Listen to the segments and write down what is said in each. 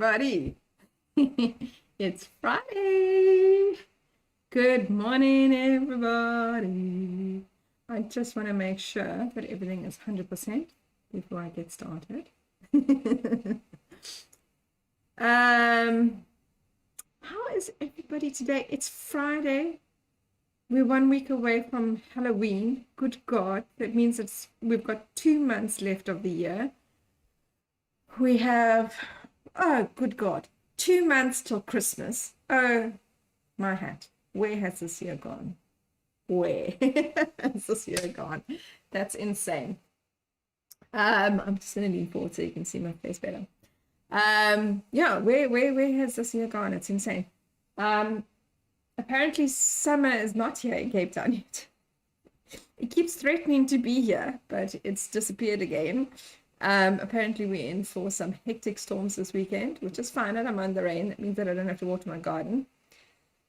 everybody. It's Friday. Good morning, everybody. I just want to make sure that everything is 100% before I get started. How is everybody today? It's Friday. We're 1 week away from Halloween. Good God, that means we've got 2 months left of the year. We have, oh, good God, 2 months till Christmas. Oh, my hat. Where has this year gone? Where has this year gone? That's insane. I'm just going to lean forward so you can see my face better. Yeah, where has this year gone? It's insane. Apparently summer is not here in Cape Town yet. It keeps threatening to be here, but it's disappeared again. Apparently we're in for some hectic storms this weekend, which is fine. I don't mind the rain. That means that I don't have to water my garden.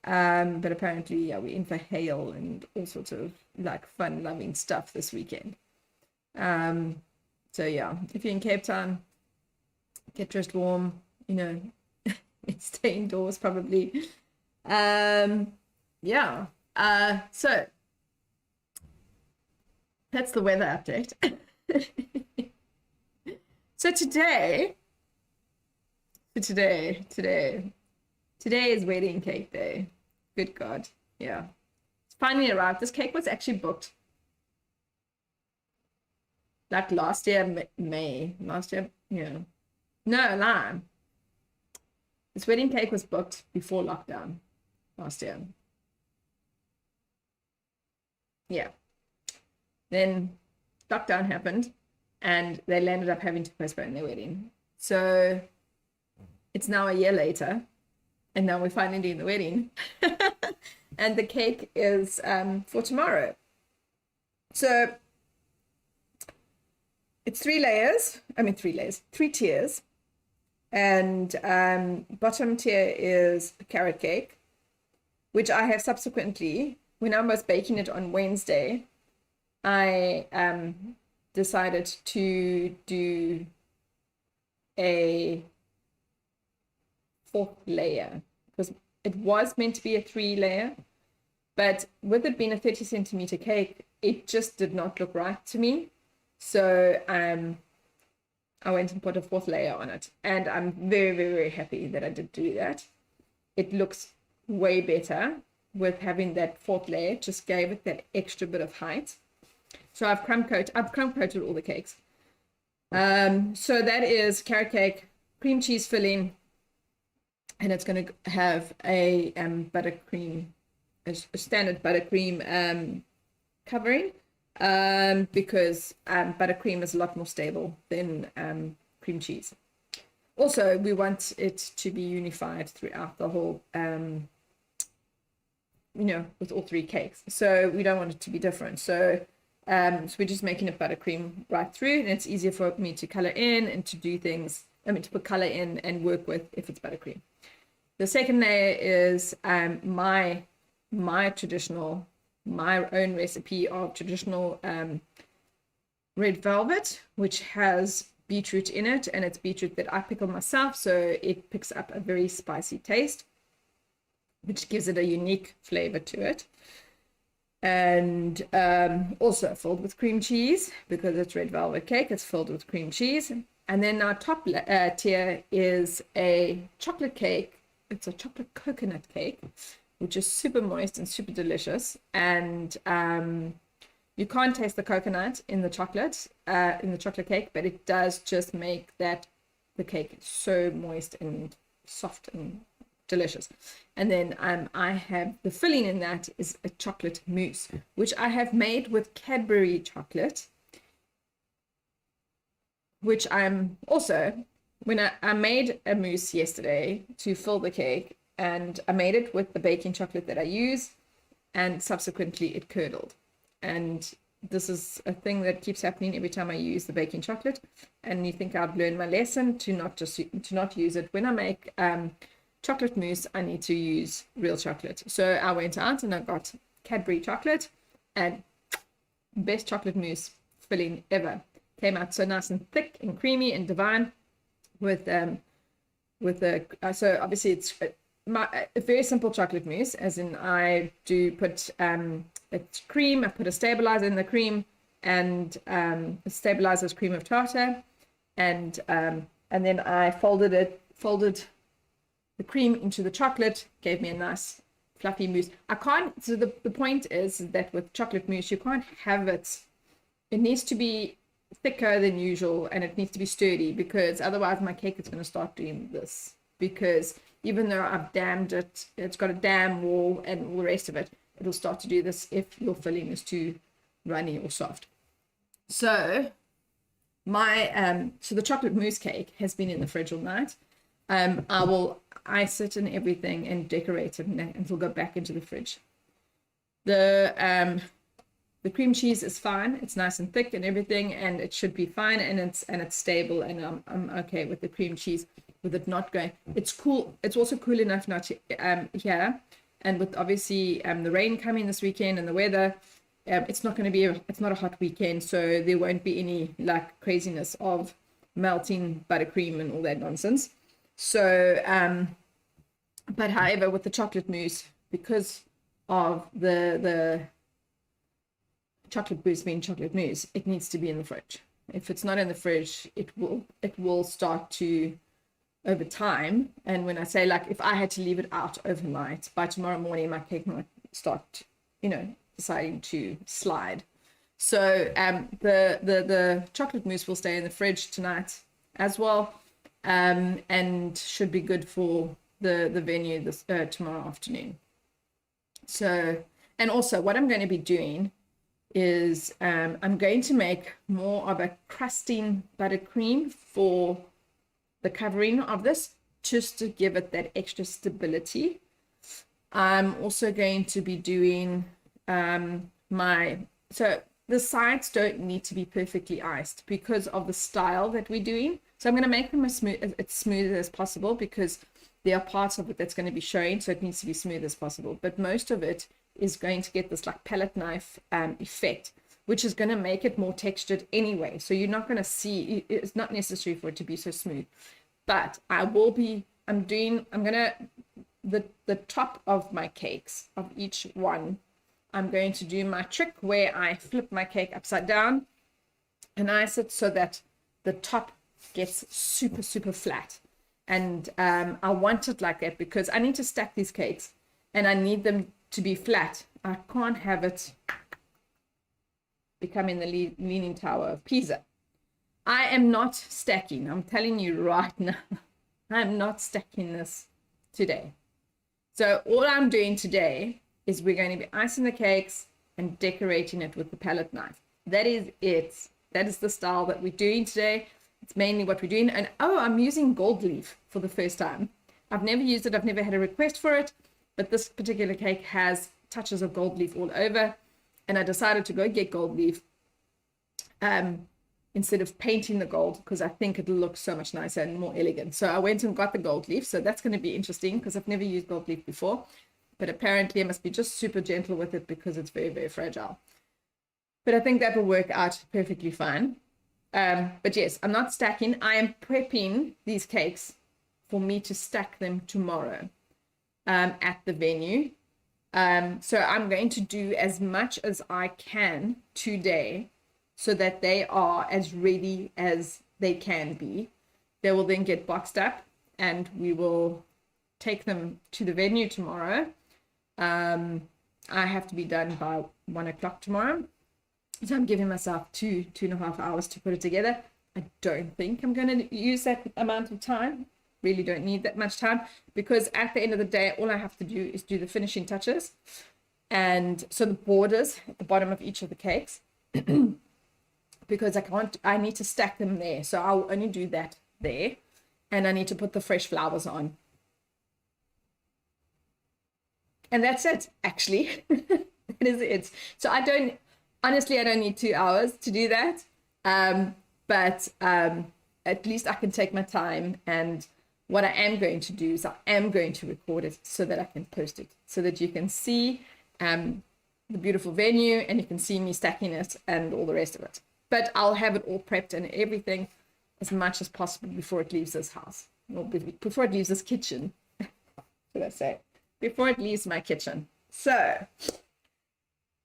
But apparently, yeah, we're in for hail and all sorts of like fun-loving stuff this weekend. So yeah, if you're in Cape Town, get dressed warm, you know, stay indoors probably. Yeah. So that's the weather update. So today is wedding cake day. Good God. Yeah. It's finally arrived. This cake was actually booked like last year, May. Last year, yeah. No, lie. This wedding cake was booked before lockdown last year. Yeah. Then lockdown happened and they ended up having to postpone their wedding. So it's now a year later and now we're finally doing the wedding. And the cake is for tomorrow. So it's 3 layers. I mean, 3 tiers. And bottom tier is carrot cake, which I have subsequently, when I was baking it on Wednesday, I decided to do a 4th layer because it was meant to be a 3-layer, but with it being a 30 centimeter cake, it just did not look right to me. So I went and put a 4th layer on it, and I'm very, very, very happy that I did do that. It looks way better with having that 4th layer. Just gave it that extra bit of height. So I've crumb coated all the cakes. So that is carrot cake, cream cheese filling, and it's going to have a buttercream, a standard buttercream covering. Because buttercream is a lot more stable than cream cheese. Also, we want it to be unified throughout the whole, with all 3 cakes. So we don't want it to be different. So we're just making it buttercream right through, and it's easier for me to color in and to do things, to put color in and work with if it's buttercream. The second layer is my own recipe of traditional red velvet, which has beetroot in it, and it's beetroot that I pickle myself, so it picks up a very spicy taste, which gives it a unique flavor to it. And also filled with cream cheese, because it's red velvet cake, it's filled with cream cheese. And then our top tier is a chocolate cake. It's a chocolate coconut cake, which is super moist and super delicious. And you can't taste the coconut in the chocolate cake, but it does just make the cake so moist and soft and delicious. And then I have the filling in that is a chocolate mousse, which I have made with Cadbury chocolate, which I'm also, when I made a mousse yesterday to fill the cake, and I made it with the baking chocolate that I use, and subsequently it curdled. And this is a thing that keeps happening every time I use the baking chocolate. And you think I've learned my lesson to not use it. When I make chocolate mousse, I need to use real chocolate. So I went out and I got Cadbury chocolate, and best chocolate mousse filling ever. Came out so nice and thick and creamy and divine with with a, so obviously it's a very simple chocolate mousse, as in I do put it's cream, I put a stabilizer in the cream, and a stabilizer's cream of tartar, and then I folded the cream into the chocolate, gave me a nice fluffy mousse. I can't, so the point is that with chocolate mousse, you can't have it, it needs to be thicker than usual, and it needs to be sturdy, because otherwise my cake is going to start doing this, because even though I've dammed it, it's got a dam wall and all the rest of it, it'll start to do this if your filling is too runny or soft. So my so the chocolate mousse cake has been in the fridge all night. I will ice it and everything and decorate it, and it'll go back into the fridge. The cream cheese is fine, it's nice and thick and everything, and it should be fine, and it's stable, and I'm okay with the cream cheese, with it not going. It's cool. It's also cool enough not to here, and with obviously the rain coming this weekend and the weather, it's not going to be it's not a hot weekend, so there won't be any like craziness of melting buttercream and all that nonsense. So but however, with the chocolate mousse, because of the chocolate mousse being chocolate mousse, it needs to be in the fridge. If it's not in the fridge, it will start to, over time, and when I say, like, if I had to leave it out overnight, by tomorrow morning my cake might start, deciding to slide. So the chocolate mousse will stay in the fridge tonight as well, and should be good for the venue this tomorrow afternoon. So, and also what I'm going to be doing is I'm going to make more of a crusting buttercream for the covering of this, just to give it that extra stability. I'm also going to be doing so the sides don't need to be perfectly iced because of the style that we're doing. So I'm going to make them as smooth as possible, because there are parts of it that's going to be showing, so it needs to be smooth as possible. But most of it is going to get this like palette knife effect, which is going to make it more textured anyway. So you're not going to see, it's not necessary for it to be so smooth. But the top of my cakes, of each one, I'm going to do my trick where I flip my cake upside down and ice it so that the top gets super, super flat. And I want it like that because I need to stack these cakes and I need them to be flat. I can't have it becoming the Leaning Tower of Pisa. I am not stacking. I'm telling you right now, I'm not stacking this today. So all I'm doing today is we're going to be icing the cakes and decorating it with the palette knife. That is it. That is the style that we're doing today. It's mainly what we're doing. And I'm using gold leaf for the first time. I've never used it. I've never had a request for it. But this particular cake has touches of gold leaf all over. And I decided to go get gold leaf instead of painting the gold, because I think it'll look so much nicer and more elegant. So I went and got the gold leaf. So that's going to be interesting because I've never used gold leaf before. But apparently I must be just super gentle with it because it's very, very fragile. But I think that will work out perfectly fine. But yes, I'm not stacking. I am prepping these cakes for me to stack them tomorrow at the venue. So I'm going to do as much as I can today so that they are as ready as they can be. They will then get boxed up and we will take them to the venue tomorrow. I have to be done by 1 o'clock tomorrow. So I'm giving myself 2.5 hours to put it together. I don't think I'm going to use that amount of time. Really don't need that much time, because at the end of the day, all I have to do is do the finishing touches. And so the borders at the bottom of each of the cakes, because I need to stack them there. So I'll only do that there. And I need to put the fresh flowers on. And that's it, actually. That is it. So honestly, I don't need 2 hours to do that. But at least I can take my time. And what I am going to do is I am going to record it so that I can post it, so that you can see the beautiful venue and you can see me stacking it and all the rest of it. But I'll have it all prepped and everything as much as possible before it leaves this house. or before it leaves this kitchen, should I say, before it leaves my kitchen. So,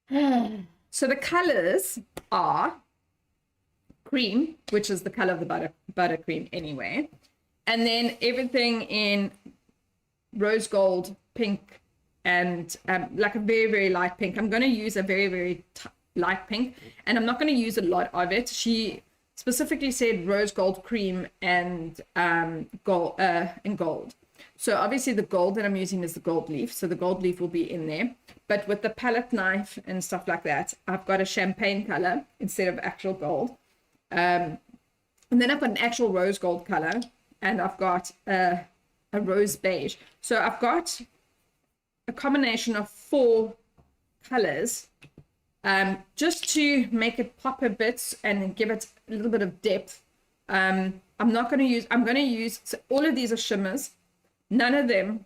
so the colors are cream, which is the color of the buttercream anyway, and then everything in rose gold, pink, and like a very, very light pink. I'm going to use a very, very light pink, and I'm not going to use a lot of it. She specifically said rose gold, cream, and gold. So obviously the gold that I'm using is the gold leaf, so the gold leaf will be in there. But with the palette knife and stuff like that, I've got a champagne color instead of actual gold. And then I've got an actual rose gold color, and I've got a rose beige. So I've got a combination of 4 colors, just to make it pop a bit and give it a little bit of depth. I'm going to use, so all of these are shimmers. None of them,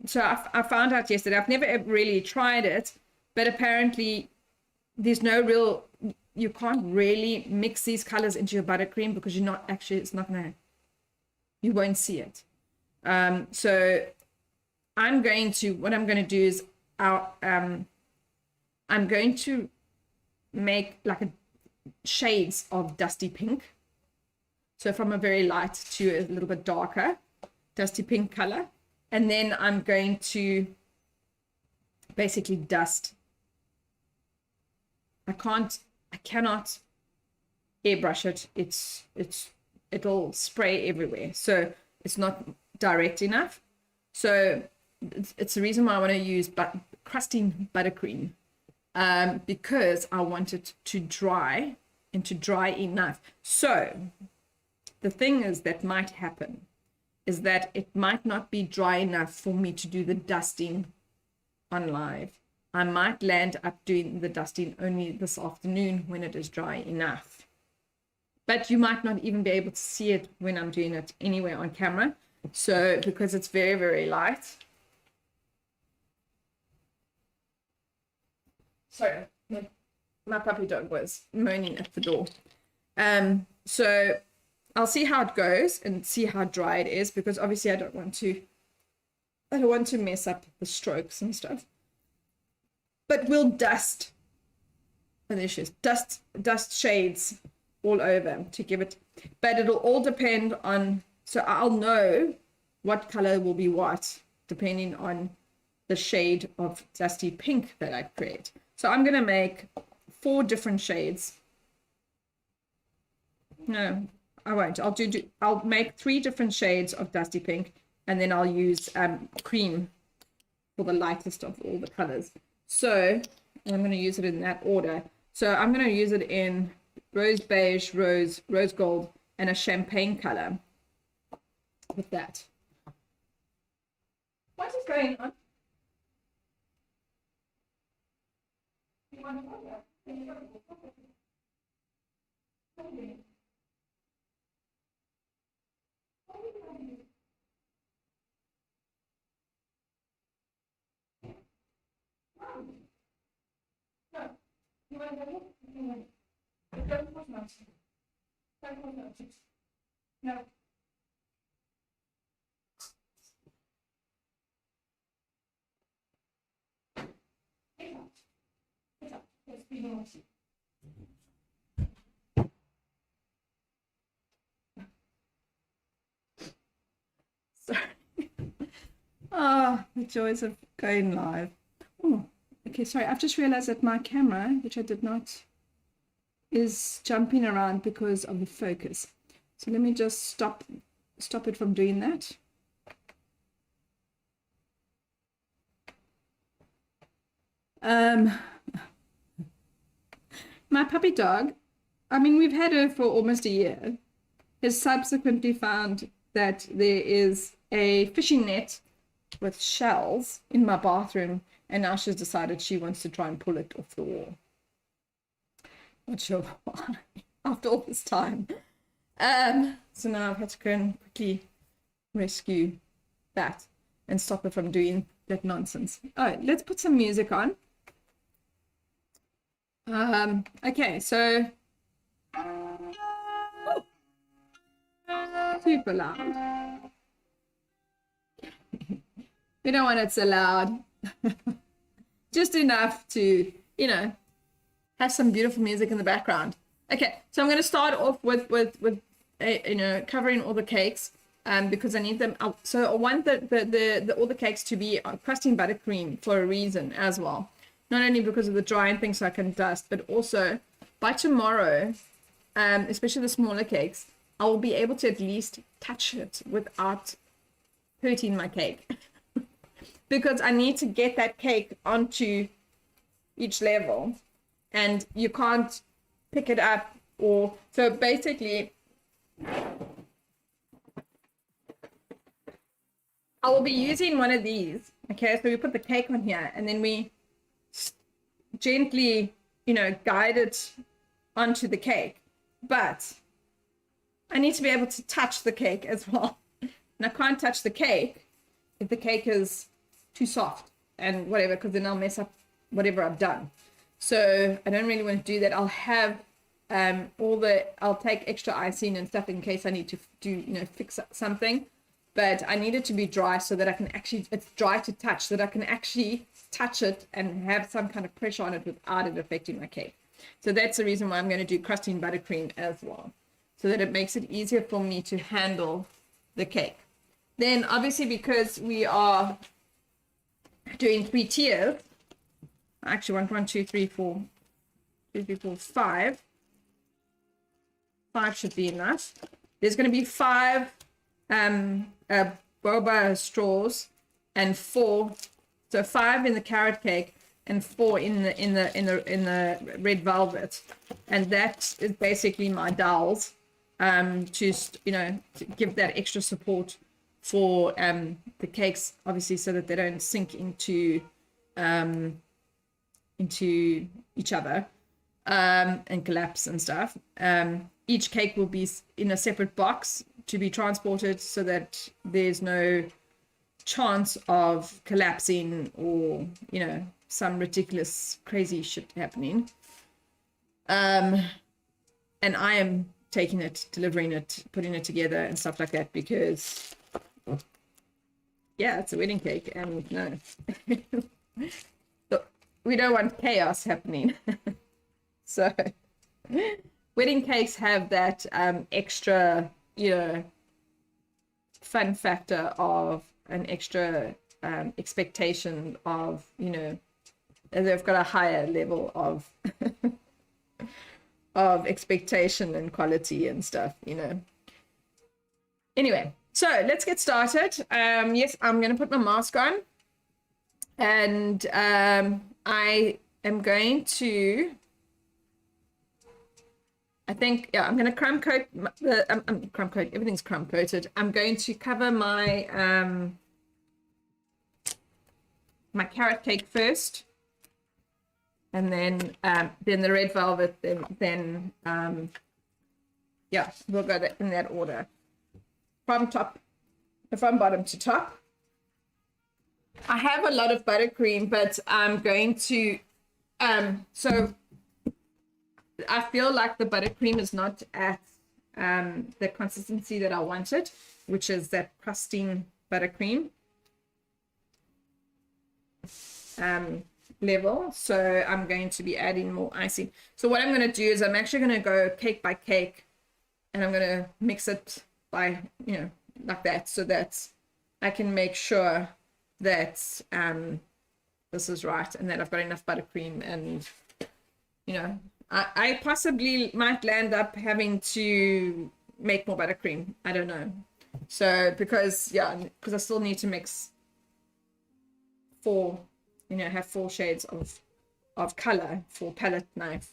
so I found out yesterday, I've never ever really tried it, but apparently there's no real, you can't really mix these colors into your buttercream because you're not actually, it's not gonna, you won't see it. So what I'm going to do is I'm going to make like shades of dusty pink. So from a very light to a little bit darker dusty pink color. And then I'm going to basically dust. I cannot airbrush it. It'll spray everywhere. So it's not direct enough. So it's the reason why I want to use crusting buttercream, because I want it to dry and to dry enough. So the thing is that might happen is that it might not be dry enough for me to do the dusting on live. I might land up doing the dusting only this afternoon when it is dry enough. But you might not even be able to see it when I'm doing it anyway on camera. So because it's very, very light. Sorry, my puppy dog was moaning at the door. So I'll see how it goes and see how dry it is, because obviously I don't want to mess up the strokes and stuff. But we'll dust, and there she is, dust shades all over to give it, but it'll all depend on, so I'll know what color will be what depending on the shade of dusty pink that I create. So I'm going to make 4 different shades. No, I won't. I'll make 3 different shades of dusty pink, and then I'll use cream for the lightest of all the colors. So I'm going to use it in that order. So I'm going to use it in rose beige, rose gold, and a champagne color with that. What is going on? You want to go there? No. You want to go? Don't put nonsense. Don't put nonsense. No. Get out. Get out. Let's be naughty. Sorry. Ah, the joys of going live. Oh, okay, sorry. I've just realized that my camera, which I did not, is jumping around because of the focus. So let me just stop it from doing that. My puppy dog, I mean, we've had her for almost a year, has subsequently found that there is a fishing net with shells in my bathroom, and now she's decided she wants to try and pull it off the wall. Not sure why, after all this time. So now I've had to go and quickly rescue that and stop her from doing that nonsense. All right, let's put some music on. Okay, so super loud. We don't want it so loud. Just enough to, you know, have some beautiful music in the background. Okay, so I'm going to start off with you know, covering all the cakes, because I need them. So I want all the cakes to be crusting buttercream for a reason as well. Not only because of the drying thing so I can dust, but also by tomorrow, especially the smaller cakes, I will be able to at least touch it without hurting my cake. Because I need to get that cake onto each level, and you can't pick it up. Or so basically I will be using one of these. Okay, so we put the cake on here and then we gently, you know, guide it onto the cake, but I need to be able to touch the cake as well, and I can't touch the cake if the cake is too soft and whatever, because then I'll mess up whatever I've done. So I don't really want to do that. I'll have I'll take extra icing and stuff in case I need to do, you know, fix something, but I need it to be dry so that I can actually, it's dry to touch, so that I can actually touch it and have some kind of pressure on it without it affecting my cake. So that's the reason why I'm going to do crusting buttercream as well, so that it makes it easier for me to handle the cake. Then obviously, because we are doing 3 tiers, actually 1, 2, 3, 4, 2, 3, 4, 5. 5 should be enough. There's going to be 5 boba straws and 4, so 5 in the carrot cake and 4 in the red velvet, and that is basically my dowels, to, you know, to give that extra support for the cakes, obviously, so that they don't sink into each other and collapse and stuff. Each cake will be in a separate box to be transported so that there's no chance of collapsing or, you know, some ridiculous crazy shit happening. And I am taking it, delivering it, putting it together and stuff like that, because yeah, it's a wedding cake, and no, we don't want chaos happening. So wedding cakes have that extra, you know, fun factor of an extra expectation of, you know, they've got a higher level of of expectation and quality and stuff, you know. Anyway, so let's get started. Yes, I'm going to put my mask on, and I am going to, I think, yeah, I'm going to crumb coat crumb coat, everything's crumb coated. I'm going to cover my my carrot cake first, and then the red velvet, then yeah, we'll go in that order, from bottom to top. I have a lot of buttercream, but I'm going to so I feel like the buttercream is not at the consistency that I wanted, which is that crusting buttercream level. So I'm going to be adding more icing. So what I'm going to do is I'm actually going to go cake by cake, and I'm going to mix it by, you know, like that, so that I can make sure that this is right and that I've got enough buttercream. And, you know, I possibly might land up having to make more buttercream. I don't know. So because I still need to mix 4, you know, have 4 shades of color for palette knife.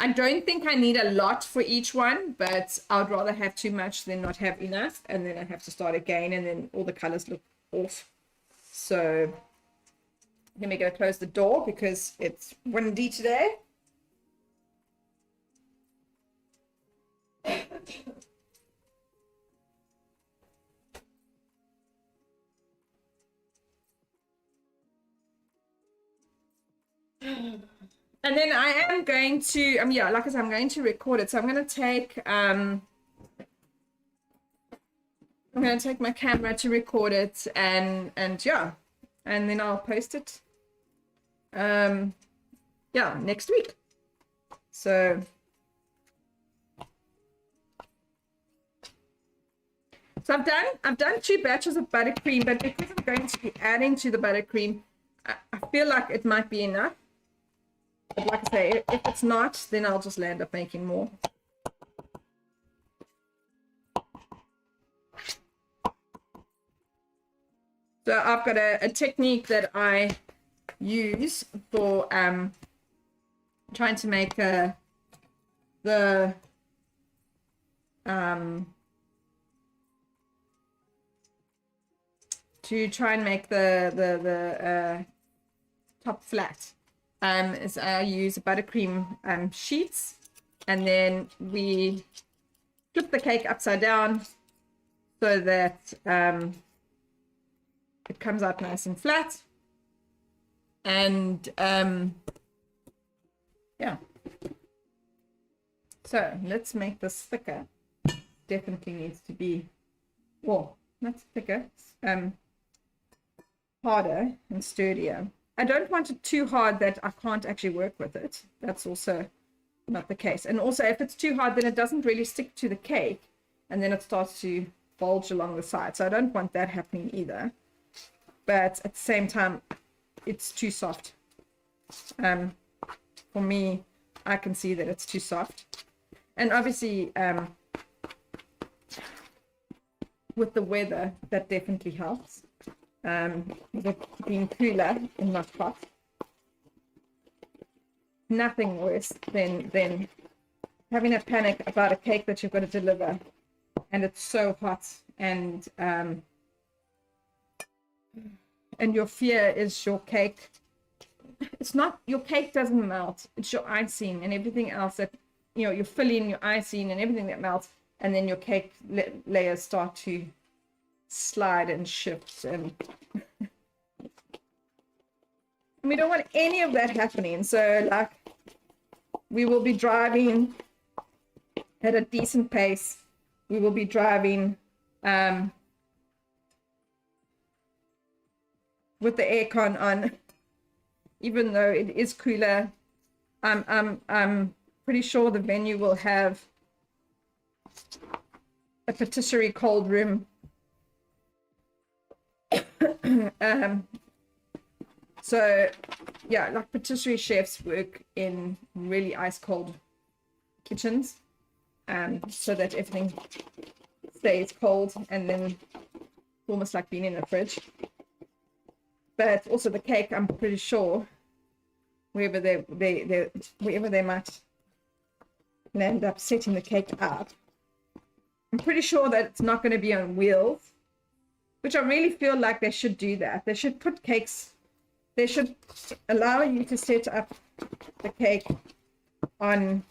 I don't think I need a lot for each one, but I would rather have too much than not have enough, and then I have to start again, and then all the colors look off. So let me go close the door because it's windy today. And then I am going to, yeah, like I said, I'm going to record it. So I'm going to take, I'm going to take my camera to record it, and yeah, and then I'll post it yeah, next week. So I've done 2 batches of buttercream, but because I'm going to be adding to the buttercream, I feel like it might be enough. But like I say, if it's not, then I'll just land up making more. So I've got a technique that I use for trying to make the to try and make the top flat. Is I use buttercream sheets, and then we flip the cake upside down so that it comes out nice and flat. And yeah, so let's make this thicker. Definitely needs to be, well, not thicker, harder and sturdier. I don't want it too hard that I can't actually work with it. That's also not the case. And also, if it's too hard, then it doesn't really stick to the cake, and then it starts to bulge along the side. So I don't want that happening either. But at the same time, it's too soft. For me, I can see that it's too soft. And obviously, with the weather, that definitely helps. With being cooler and not hot. Nothing worse than having a panic about a cake that you've got to deliver, and it's so hot, and your fear is your cake. It's not, your cake doesn't melt. It's your icing and everything else that, you know, your filling, your icing and everything that melts, and then your cake layers start to slide and shift, and we don't want any of that happening. So like, we will be driving at a decent pace. We will be driving with the aircon on, even though it is cooler. I'm pretty sure the venue will have a patisserie cold room. So yeah, like patisserie chefs work in really ice cold kitchens, so that everything stays cold, and then almost like being in a fridge. But also the cake, I'm pretty sure wherever they might end up setting the cake up, I'm pretty sure that it's not going to be on wheels, which I really feel like they should do that. They should put cakes, they should allow you to set up the cake on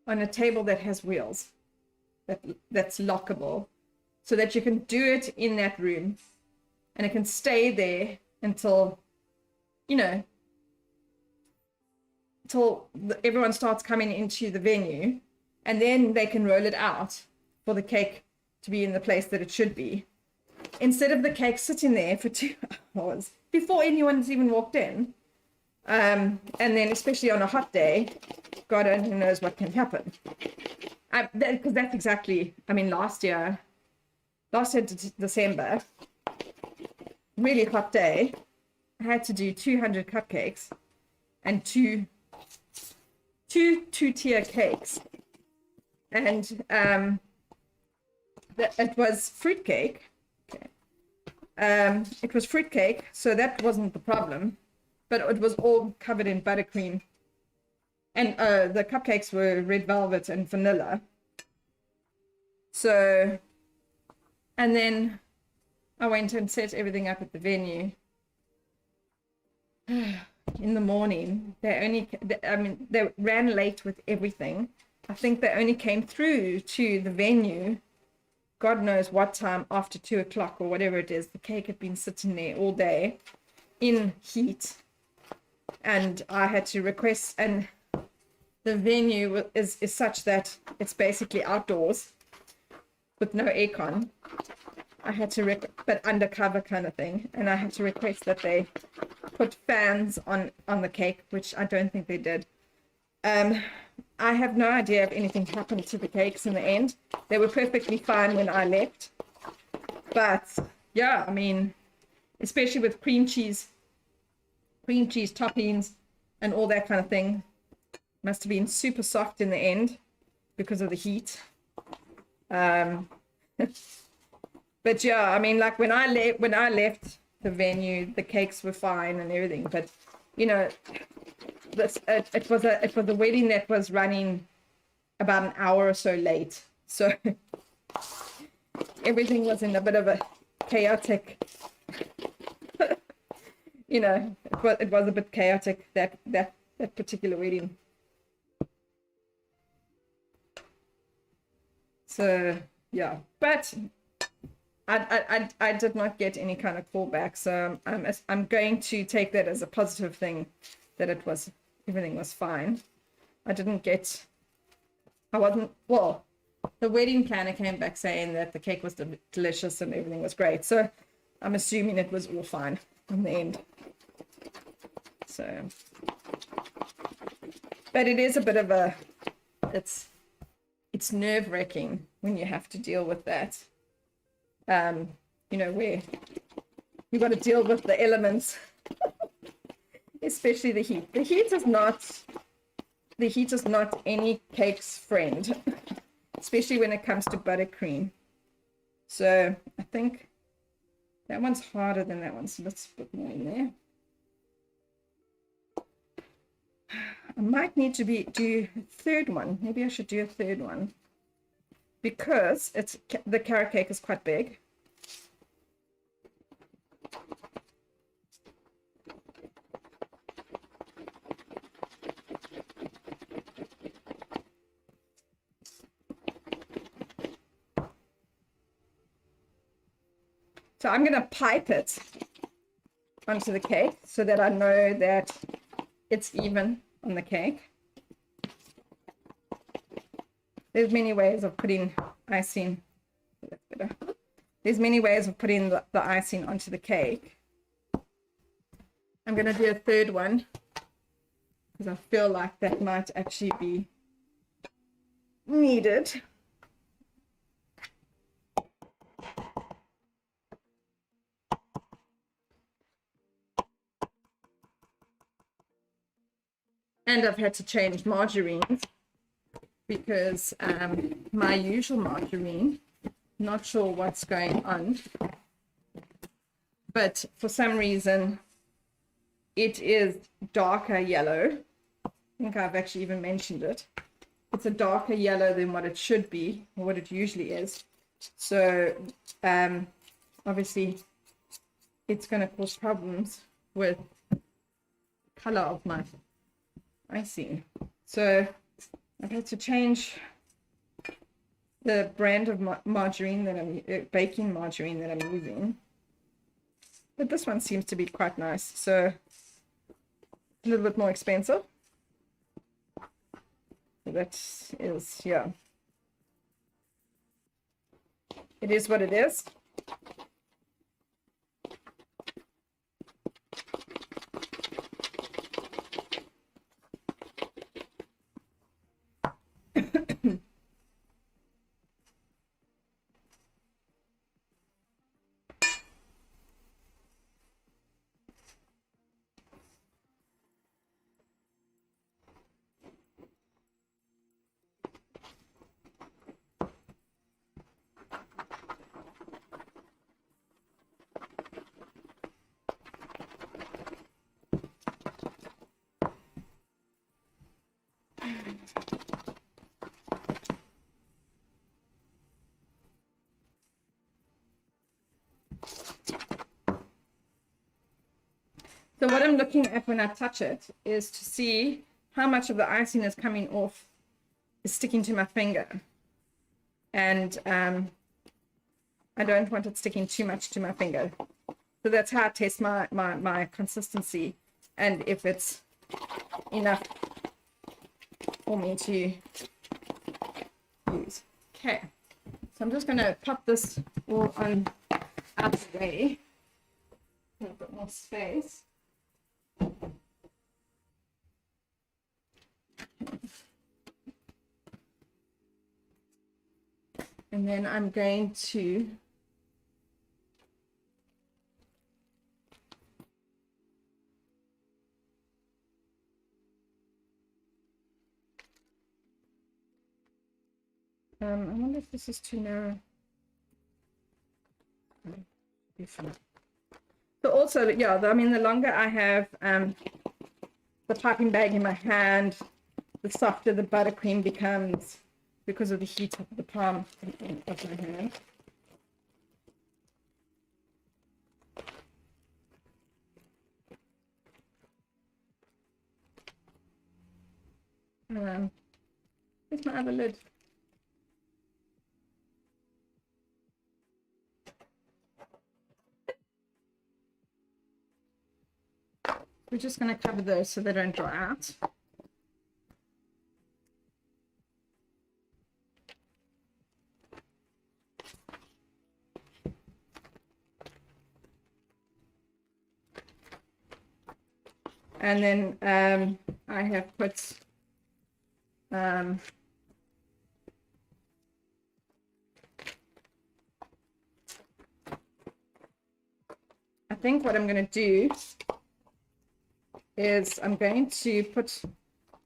a table that has wheels, that's lockable, so that you can do it in that room, and it can stay there until, you know, until everyone starts coming into the venue, and then they can roll it out for the cake to be in the place that it should be, instead of the cake sitting there for 2 hours before anyone's even walked in. And then especially on a hot day, God only knows what can happen. Because that's exactly, I mean, last year December, really hot day, I had to do 200 cupcakes and two two-tier cakes, and it was fruitcake. Okay. It was fruitcake, so that wasn't the problem, but it was all covered in buttercream, and the cupcakes were red velvet and vanilla. So, and then I went and set everything up at the venue. In the morning, they ran late with everything. I think they only came through to the venue, God knows what time, after 2 o'clock or whatever it is. The cake had been sitting there all day in heat, and I had to request, and the venue is such that it's basically outdoors with no aircon. I had to but undercover kind of thing, and I had to request that they put fans on the cake, which I don't think they did. I have no idea if anything happened to the cakes in the end. They were perfectly fine when I left, but yeah, I mean, especially with cream cheese toppings and all that kind of thing, must have been super soft in the end because of the heat. But yeah, I mean, like when I left the venue, the cakes were fine and everything. But you know, it was a wedding that was running about an hour or so late, so everything was in a bit of a chaotic. You know, it was a bit chaotic, that particular wedding. So yeah, but I did not get any kind of callback, so I'm going to take that as a positive thing, that everything was fine. Well, the wedding planner came back saying that the cake was delicious and everything was great, so I'm assuming it was all fine in the end. So, but it is a bit of it's nerve-wracking when you have to deal with that. You know, where you got to deal with the elements, especially the heat. The heat is not any cake's friend, especially when it comes to buttercream. So I think that one's harder than that one, so let's put more in there. I might need to do a third one. Maybe I should do a third one, because the carrot cake is quite big. So I'm going to pipe it onto the cake so that I know that it's even on the cake. There's many ways of putting icing. There's many ways of putting the icing onto the cake. I'm going to do a third one because I feel like that might actually be needed. And I've had to change margarines because my usual margarine, not sure what's going on, but for some reason it is darker yellow. I think I've actually even mentioned it. It's a darker yellow than what it should be, or what it usually is. So obviously it's going to cause problems with the color of my icing. So I've had to change the brand of margarine that I'm baking margarine that I'm using, but this one seems to be quite nice, so a little bit more expensive. That is, yeah, it is what it is. So what I'm looking at when I touch it is to see how much of the icing is coming off, is sticking to my finger. And I don't want it sticking too much to my finger. So that's how I test my consistency, and if it's enough for me to use. Okay, so I'm just going to pop this all on out of the way. A little bit more space. And then I'm going to I wonder if this is too narrow. So also, yeah, I mean, the longer I have the piping bag in my hand, the softer the buttercream becomes because of the heat of the palm of my hand. Where's my other lid? We're just going to cover those so they don't dry out. And then I have put I think what I'm going to do is I'm going to put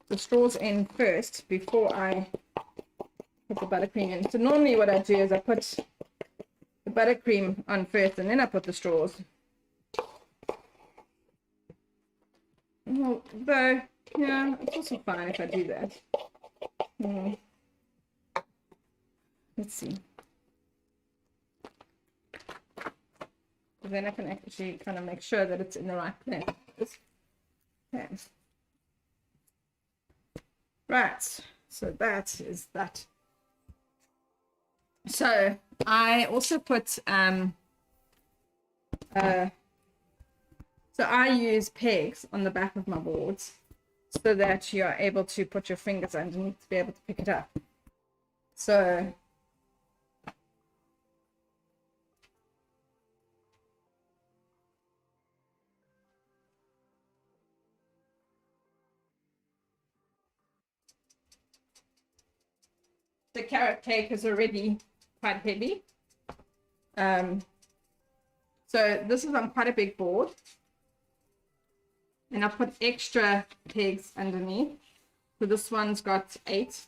the straws in first before I put the buttercream in. So normally what I do is I put the buttercream on first and then I put the straws. Well, though, yeah, it's also fine if I do that. Let's see. So then I can actually kind of make sure that it's in the right place. Okay. Right, so that is that. So I also put so I use pegs on the back of my boards so that you are able to put your fingers underneath to be able to pick it up. So the carrot cake is already quite heavy. So this is on quite a big board. And I put extra pegs underneath. So this one's got 8,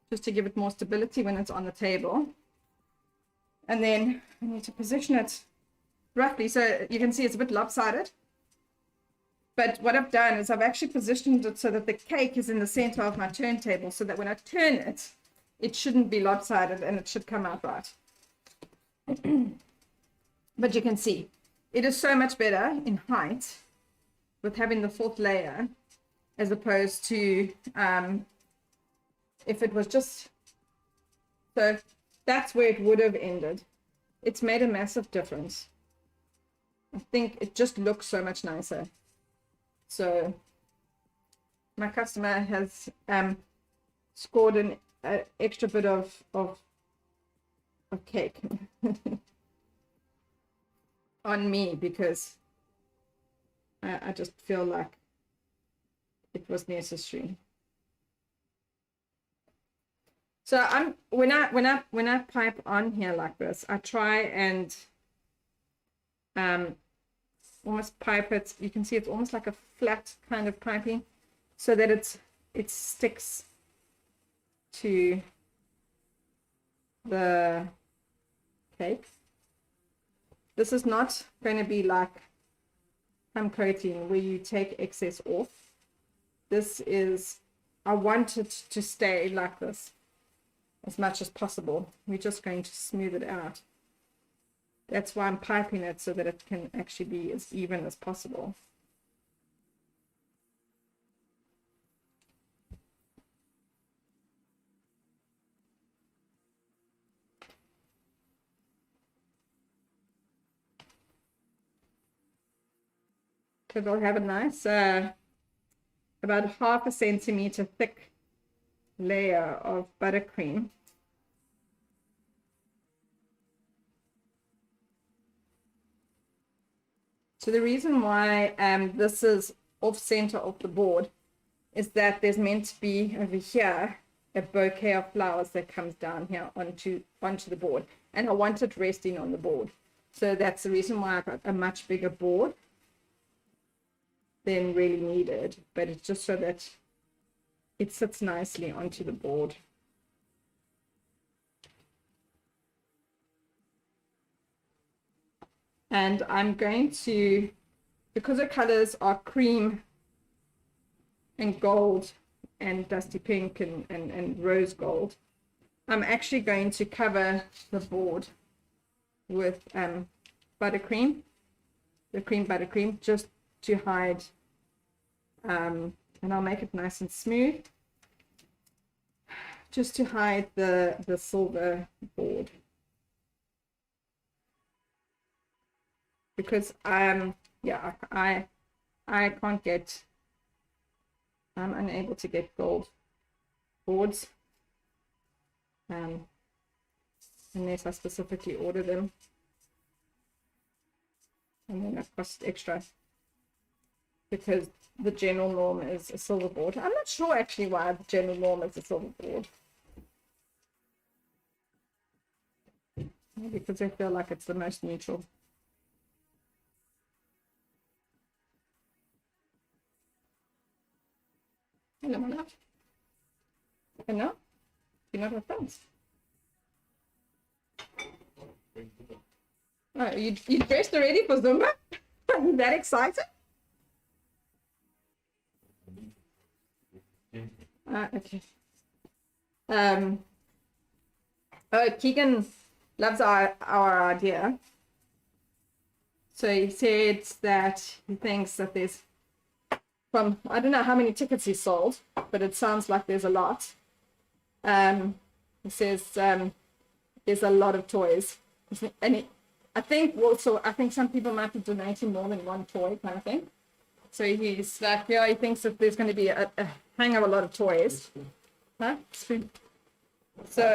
just to give it more stability when it's on the table. And then I need to position it roughly so you can see it's a bit lopsided. But what I've done is I've actually positioned it so that the cake is in the center of my turntable so that when I turn it, it shouldn't be lopsided and it should come out right. But you can see it is so much better in height with having the 4th layer as opposed to if it was just, so that's where it would have ended. It's made a massive difference. I think it just looks so much nicer. So my customer has scored an extra bit of cake on me because I just feel like it was necessary. So when I pipe on here like this, I try and almost pipe it. You can see it's almost like a flat kind of piping, so that it sticks to the cake. This is not going to be like crumb coating where you take excess off. This is, I want it to stay like this as much as possible. We're just going to smooth it out. That's why I'm piping it, so that it can actually be as even as possible. So they'll have a nice, about 1/2 centimeter thick layer of buttercream. So the reason why this is off center of the board is that there's meant to be over here a bouquet of flowers that comes down here onto the board, and I want it resting on the board. So that's the reason why I got a much bigger board than really needed, but it's just so that it sits nicely onto the board. And I'm going to, because the colors are cream and gold and dusty pink and rose gold, I'm actually going to cover the board with buttercream, the cream buttercream, just to hide, and I'll make it nice and smooth, just to hide the silver board. Because yeah, I can't get, I'm unable to get gold boards unless I specifically order them, and then it costs extra because the general norm is a silver board. I'm not sure actually why the general norm is a silver board. Maybe because I feel like it's the most neutral. Hello, my love. Hello? You're not have friends. Oh, you dressed already for Zumba? Are you that excited? Okay. Oh, Keegan loves our idea. So he said that he thinks that there's, from, I don't know how many tickets he sold, but it sounds like there's a lot. He says there's a lot of toys, and I think also, I think some people might be donating more than one toy kind of thing. So he's like, yeah, he thinks that there's going to be a hang of a lot of toys. Huh? Spoon. So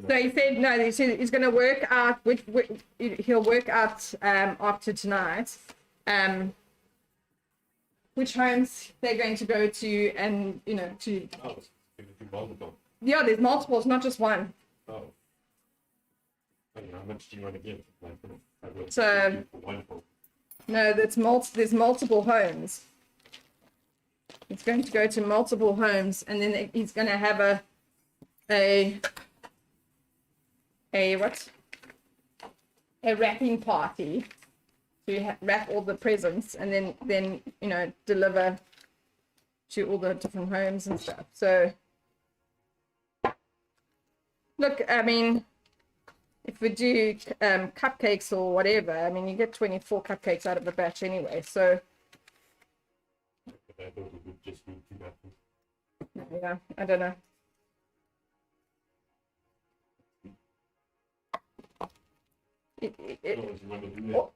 so he said no. He said he's going to work out he'll work out after tonight which homes they're going to go to, and to yeah, there's multiples, not just one. Oh. I don't know, how much do you want to give? So no, there's multiple homes. It's going to go to multiple homes, and then he's going to have a wrapping party to wrap all the presents, and then deliver to all the different homes and stuff. So look, I mean, if we do cupcakes or whatever, I mean, you get 24 cupcakes out of a batch anyway. So yeah, I don't know.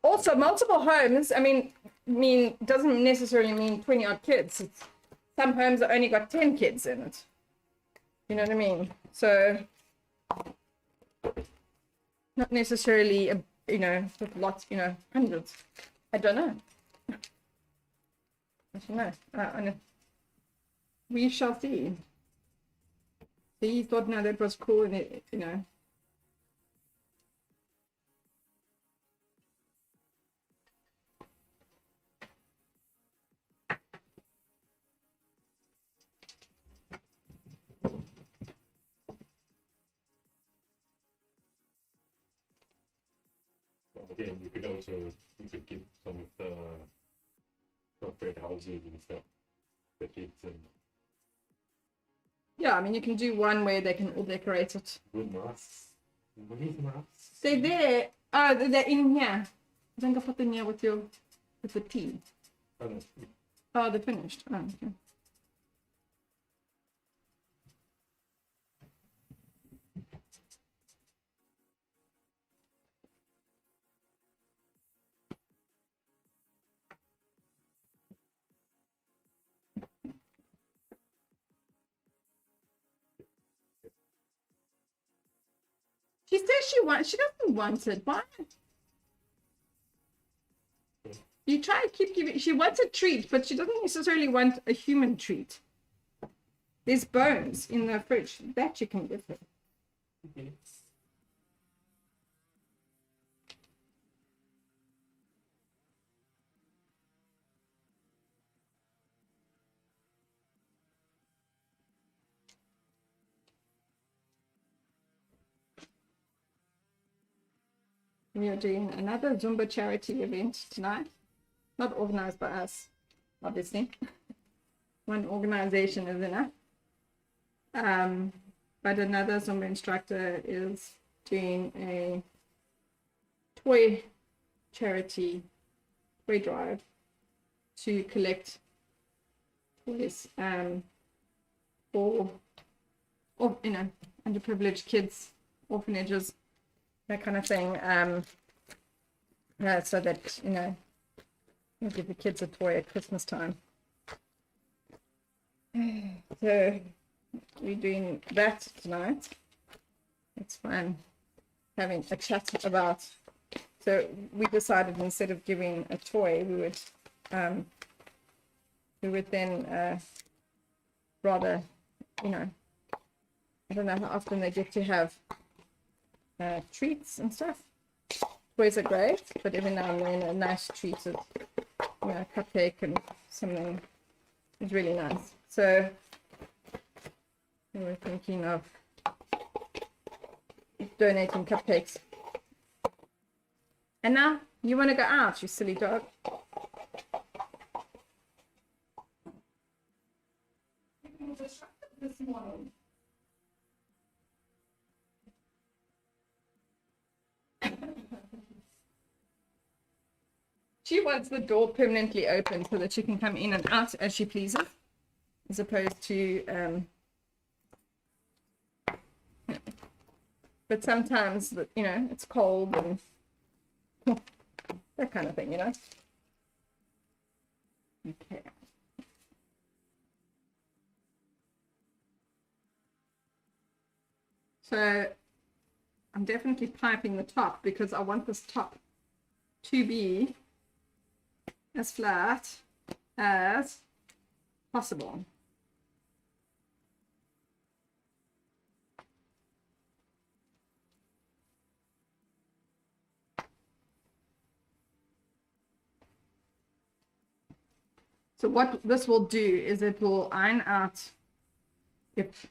Also, multiple homes, I mean, doesn't necessarily mean 20 odd kids. Some homes have only got 10 kids in it. You know what I mean? So not necessarily, with lots, hundreds. I don't know. I don't know. I know. We shall see. So he thought, no, that was cool, and it. Again, you could give some of the corporate houses and stuff, the kids and. Yeah, I mean, you can do one where they can all decorate it. Good masks. What is masks? They're there. Oh, they're in here. I think I put them here with the tea. Oh, they're finished. Oh, okay. She says she doesn't want it. Why? You try to keep giving, she wants a treat, but she doesn't necessarily want a human treat. There's bones in the fridge that you can give her. Okay. We are doing another Zumba charity event tonight. Not organized by us, obviously. One organization is enough. But another Zumba instructor is doing a toy charity, toy drive to collect toys for underprivileged kids, orphanages, that kind of thing. So that, you give the kids a toy at Christmas time. So we're doing that tonight. It's fun having a chat about. So we decided instead of giving a toy, we would then rather, I don't know how often they get to have treats and stuff. Toys are great, but every now and then a nice treat of, a cupcake and something is really nice. So we were thinking of donating cupcakes. And now you want to go out, you silly dog. This morning. She wants the door permanently open so that she can come in and out as she pleases, as opposed to but sometimes, it's cold and that kind of thing, Okay. So I'm definitely piping the top because I want this top to be as flat as possible. So what this will do is it will iron out if,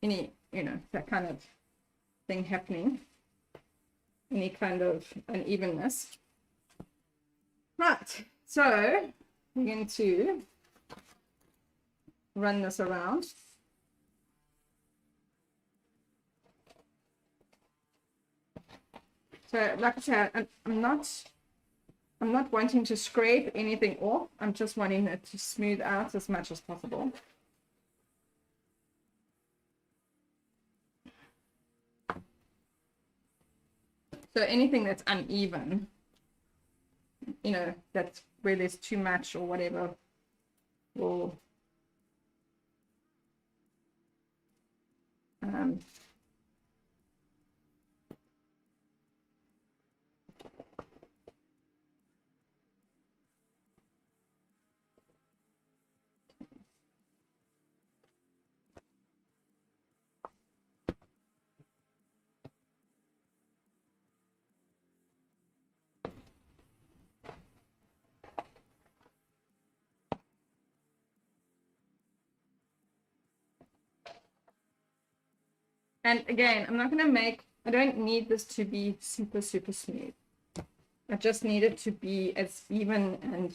any, that kind of thing happening, any kind of unevenness. Right, so we're going to run this around. So like I said, I'm not wanting to scrape anything off. I'm just wanting it to smooth out as much as possible. So anything that's uneven, that's where there's too much or whatever, will and again, I'm not going to I don't need this to be super, super smooth. I just need it to be as even and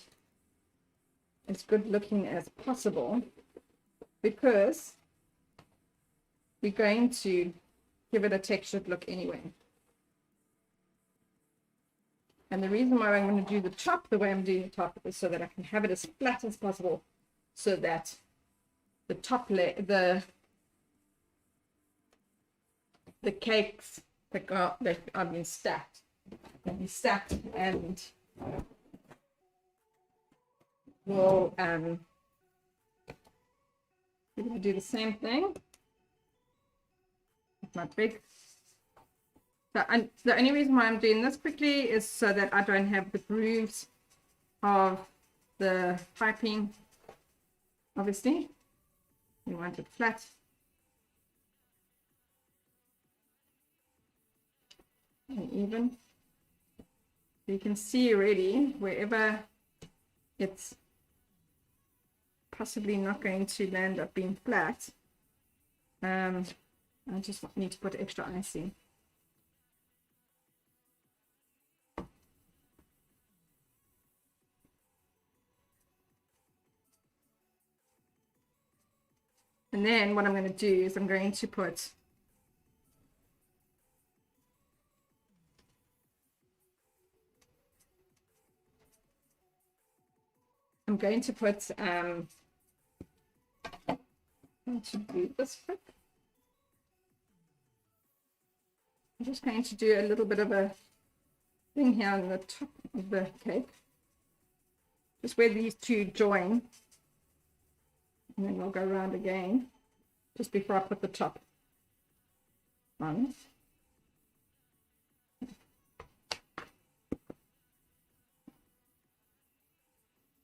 as good looking as possible because we're going to give it a textured look anyway. And the reason why I'm going to do the top the way I'm doing the top is so that I can have it as flat as possible so that the top layer, the cakes that are being stacked can be stacked and we'll we're going to do the same thing not big. So the only reason why I'm doing this quickly is so that I don't have the grooves of the piping. Obviously, we want it flat. And even. You can see already wherever it's possibly not going to land up being flat. I just need to put extra icing. And then what I'm going to do is I'm going to put to do this quick. I'm just going to do a little bit of a thing here on the top of the cake, just where these two join, and then we'll go around again just before I put the top on.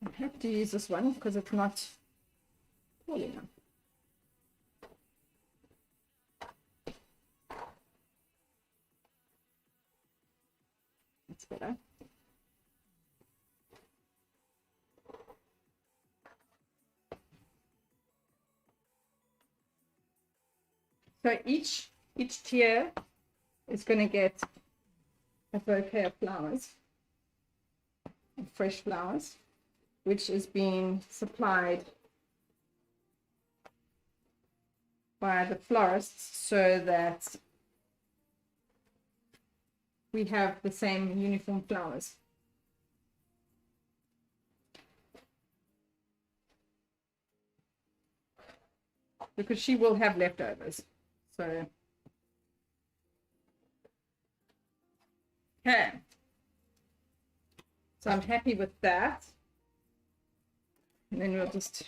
I have to use this one because it's not tall enough. That's better. So each tier is going to get a bouquet of flowers, fresh flowers, which is being supplied by the florists so that we have the same uniform flowers. Because she will have leftovers. So, okay. So I'm happy with that. And then we'll just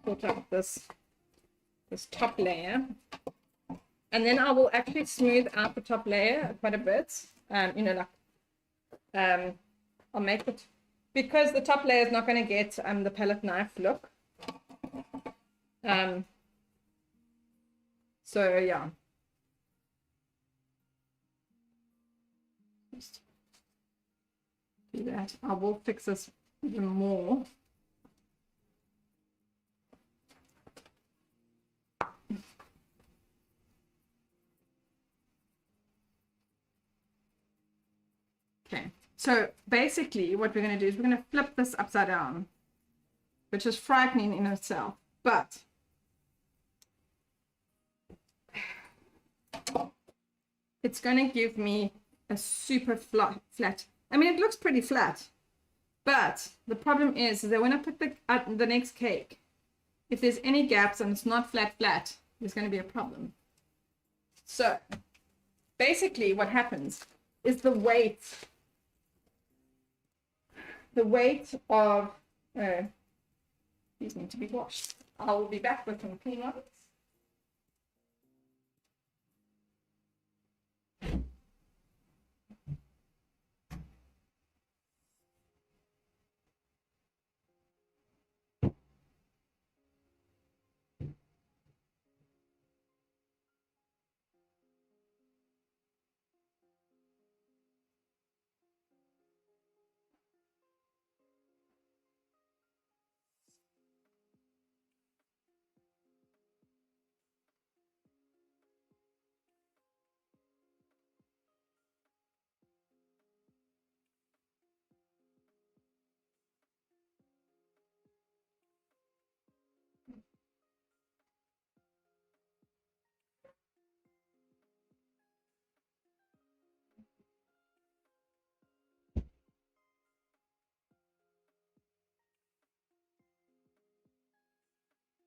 put up this top layer. And then I will actually smooth out the top layer quite a bit. You know, like, I'll make it, because the top layer is not going to get the palette knife look. So yeah. Just do that. I will fix this even more. Okay, so basically what we're going to do is we're going to flip this upside down, which is frightening in itself, but it's going to give me a super flat. I mean, it looks pretty flat, but the problem is that when I put the next cake, if there's any gaps and it's not flat, there's going to be a problem. So basically what happens is the weight of these need to be washed. I will be back with some clean ones.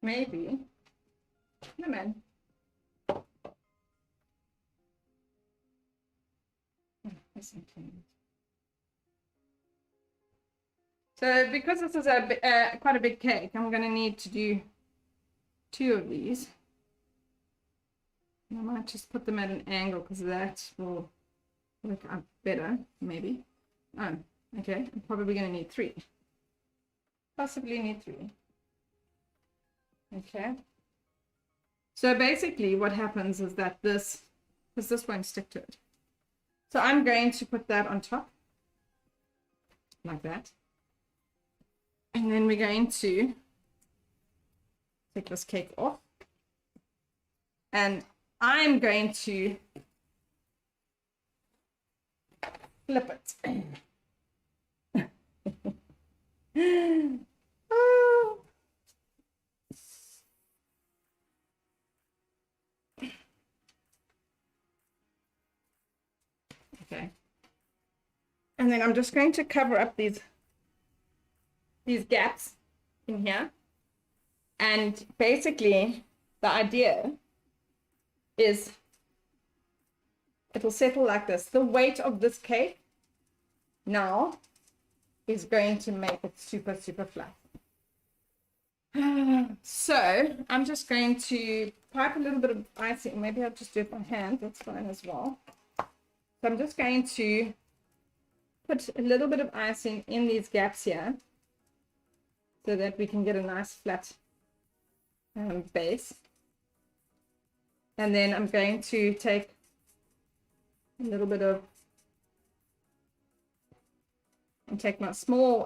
Maybe. No, man. So because this is quite a big cake, I'm going to need to do 2 of these. I might just put them at an angle because that will work out better, maybe. Oh, okay. I'm probably going to need 3. Possibly need 3. Okay. So basically what happens is that this won't stick to it. So I'm going to put that on top, like that. And then we're going to take this cake off. And I'm going to flip it. Oh. Okay. And then I'm just going to cover up these gaps in here. And basically the idea is it'll settle like this. The weight of this cake now is going to make it super, super flat. So I'm just going to pipe a little bit of icing. Maybe I'll just do it by hand. That's fine as well. So I'm just going to put a little bit of icing in these gaps here so that we can get a nice flat base. And then I'm going to take a little bit of, and take my small,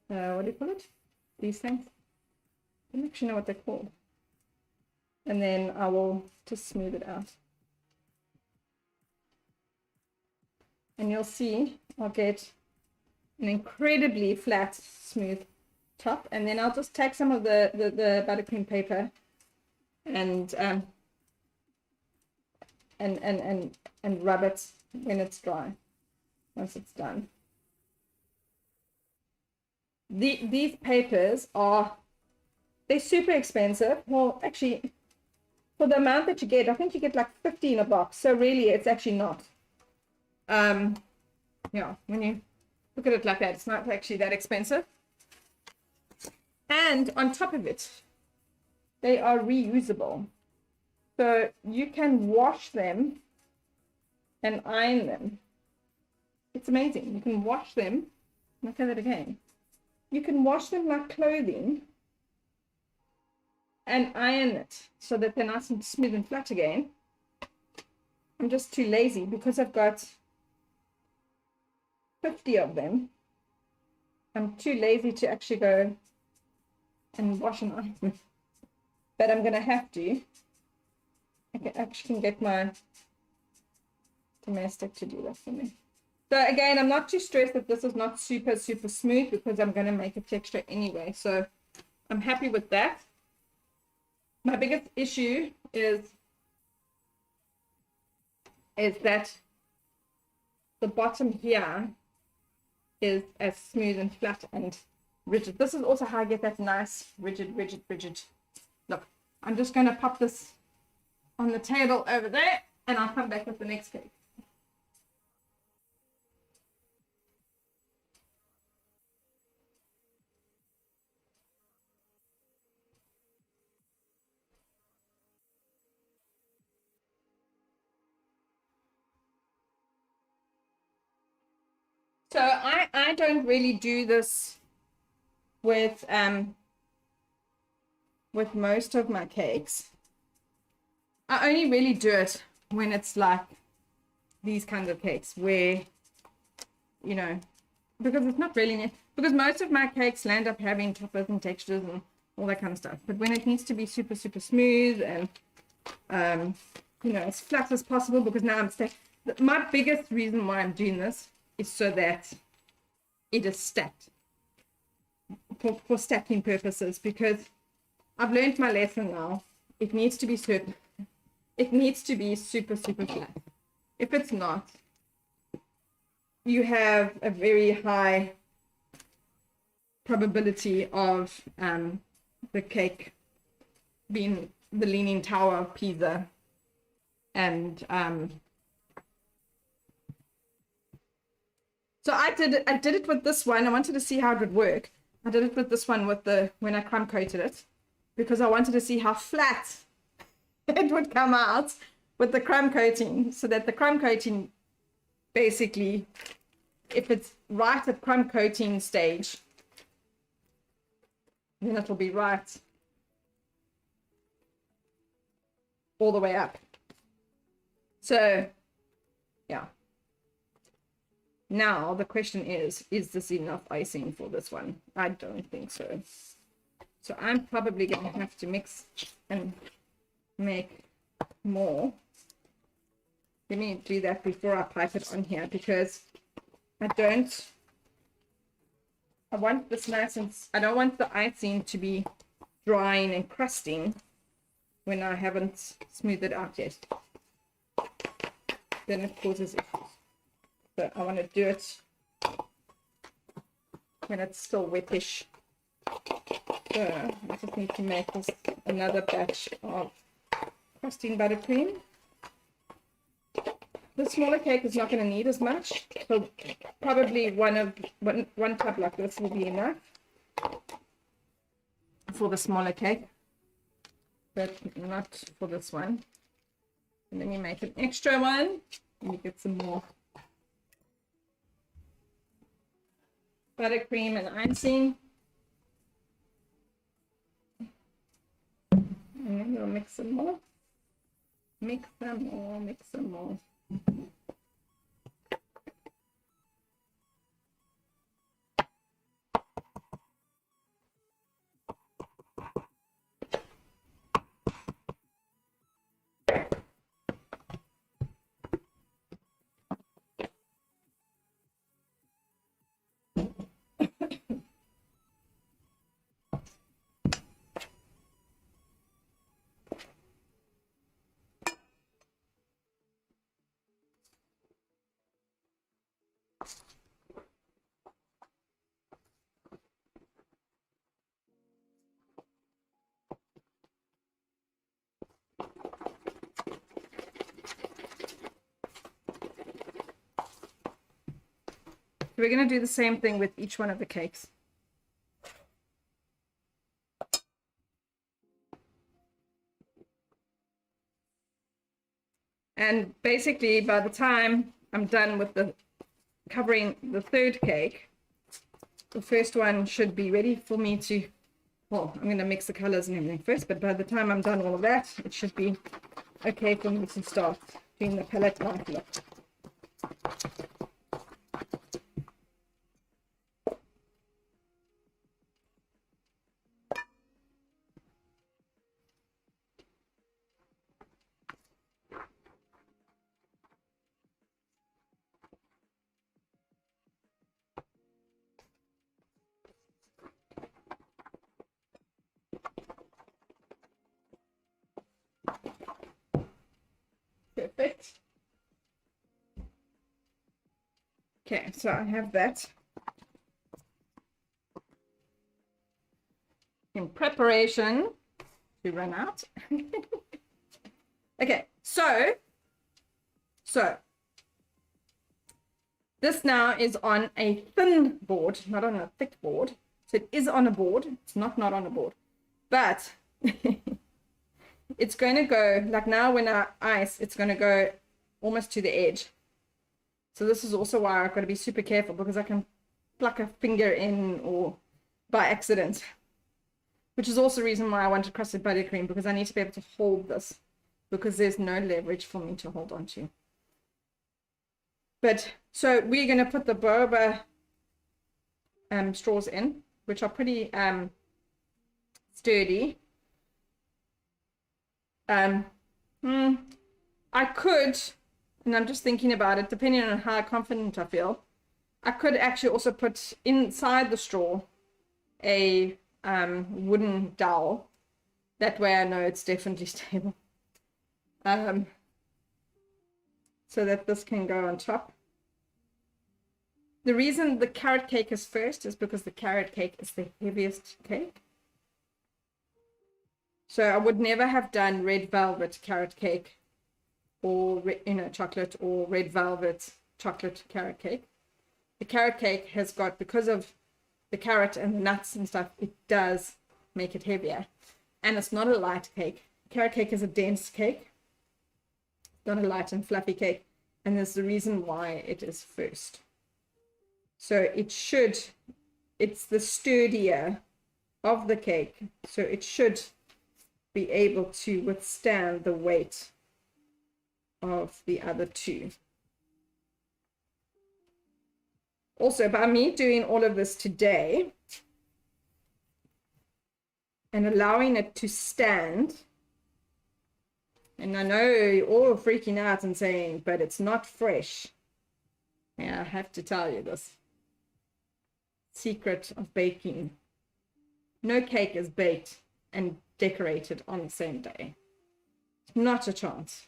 what do you call it? These things? I don't actually know what they're called. And then I will just smooth it out. And you'll see I'll get an incredibly flat, smooth top. And then I'll just take some of the buttercream paper and rub it when it's dry, once it's done. These papers they're super expensive. Well, actually, for the amount that you get, I think you get like 50 in a box. So really, it's actually not. Yeah, when you look at it like that, it's not actually that expensive. And on top of it, they are reusable. So you can wash them and iron them. It's amazing. You can wash them. Look at it again. You can wash them like clothing and iron it so that they're nice and smooth and flat again. I'm just too lazy because I've got 50 of them. I'm too lazy to actually go and wash and iron them. But I'm going to have to. I actually can get my domestic to do that for me. So again, I'm not too stressed that this is not super, super smooth because I'm going to make a texture anyway. So I'm happy with that. My biggest issue is that the bottom here is as smooth and flat and rigid. This is also how I get that nice rigid. Look, I'm just going to pop this on the table over there and I'll come back with the next cake. So I don't really do this with most of my cakes. I only really do it when it's like these kinds of cakes where, you know, because it's not really, because most of my cakes land up having toppers and textures and all that kind of stuff. But when it needs to be super, super smooth and, you know, as flat as possible, because now I'm stacked. My biggest reason why I'm doing this is so that it is stacked for stacking purposes, because I've learned my lesson now. It needs to be certain. It needs to be super, super flat. If it's not, you have a very high probability of the cake being the Leaning Tower of Pisa. And so I did it with this one. I wanted to see how it would work. I did it with this one when I crumb coated it. because I wanted to see how flat it would come out with the crumb coating, so that the crumb coating, basically, if it's right at crumb coating stage, then it'll be right all the way up. So yeah, now the question is this enough icing for this one? I don't think so. So I'm probably going to have to mix and make more. Let me do that before I pipe it on here, because I want this nice, and I don't want the icing to be drying and crusting when I haven't smoothed it out yet. Then it causes issues. So I want to do it when it's still wettish. So I just need to make this another batch of crusting buttercream. The smaller cake is not going to need as much, so probably one tub like this will be enough for the smaller cake, but not for this one. And then you make an extra one, and you get some more buttercream and icing. And then you'll mix some more. Mix some more, mix some more. We're going to do the same thing with each one of the cakes. And basically, by the time I'm done with the covering the third cake, the first one should be ready for me to, well, I'm going to mix the colors and everything first, but by the time I'm done all of that, it should be okay for me to start doing the palette light look. Perfect. Okay, so I have that in preparation to run out. Okay, so this now is on a thin board, not on a thick board. So it is on a board. It's not on a board, but it's going to go, like now when I ice, it's going to go almost to the edge. So this is also why I've got to be super careful, because I can pluck a finger in or by accident, which is also the reason why I wanted crusted buttercream, because I need to be able to hold this, because there's no leverage for me to hold on to. But so we're going to put the boba straws in, which are pretty sturdy. I could, and I'm just thinking about it, depending on how confident I feel, I could actually also put inside the straw a wooden dowel. That way I know it's definitely stable. So that this can go on top. The reason the carrot cake is first is because the carrot cake is the heaviest cake. So I would never have done red velvet carrot cake or chocolate, or red velvet chocolate carrot cake. The carrot cake has got, because of the carrot and the nuts and stuff, it does make it heavier. and it's not a light cake. Carrot cake is a dense cake, not a light and fluffy cake, and there's the reason why it is first. So it's the sturdier of the cake, so it should be able to withstand the weight of the other two. Also, by me doing all of this today and allowing it to stand, and I know you're all freaking out and saying, but it's not fresh. Yeah, I have to tell you this secret of baking. No cake is baked and decorated on the same day. Not a chance.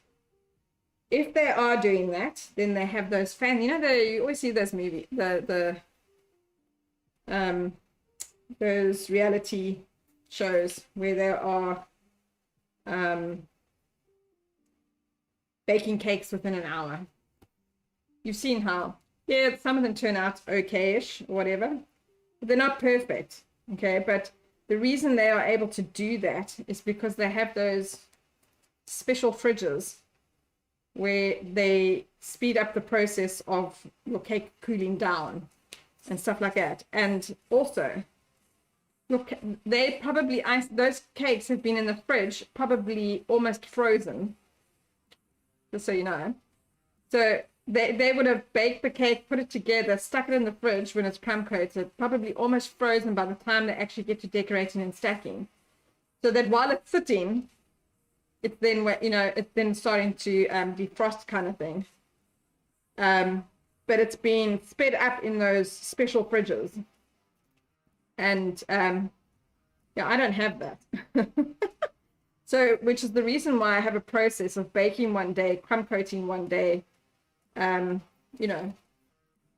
If they are doing that, then they have those you always see those movies, those reality shows where there are baking cakes within an hour. You've seen how, yeah, some of them turn out okay-ish or whatever, but they're not perfect, okay? But the reason they are able to do that is because they have those special fridges where they speed up the process of your cake cooling down and stuff like that. And also, they probably those cakes have been in the fridge, probably almost frozen, just so you know. So they would have baked the cake, put it together, stuck it in the fridge when it's crumb coated, probably almost frozen by the time they actually get to decorating and stacking. So that while it's sitting, it's then, it's then starting to defrost kind of thing. But it's being sped up in those special fridges. And yeah, I don't have that. So, which is the reason why I have a process of baking one day, crumb coating one day,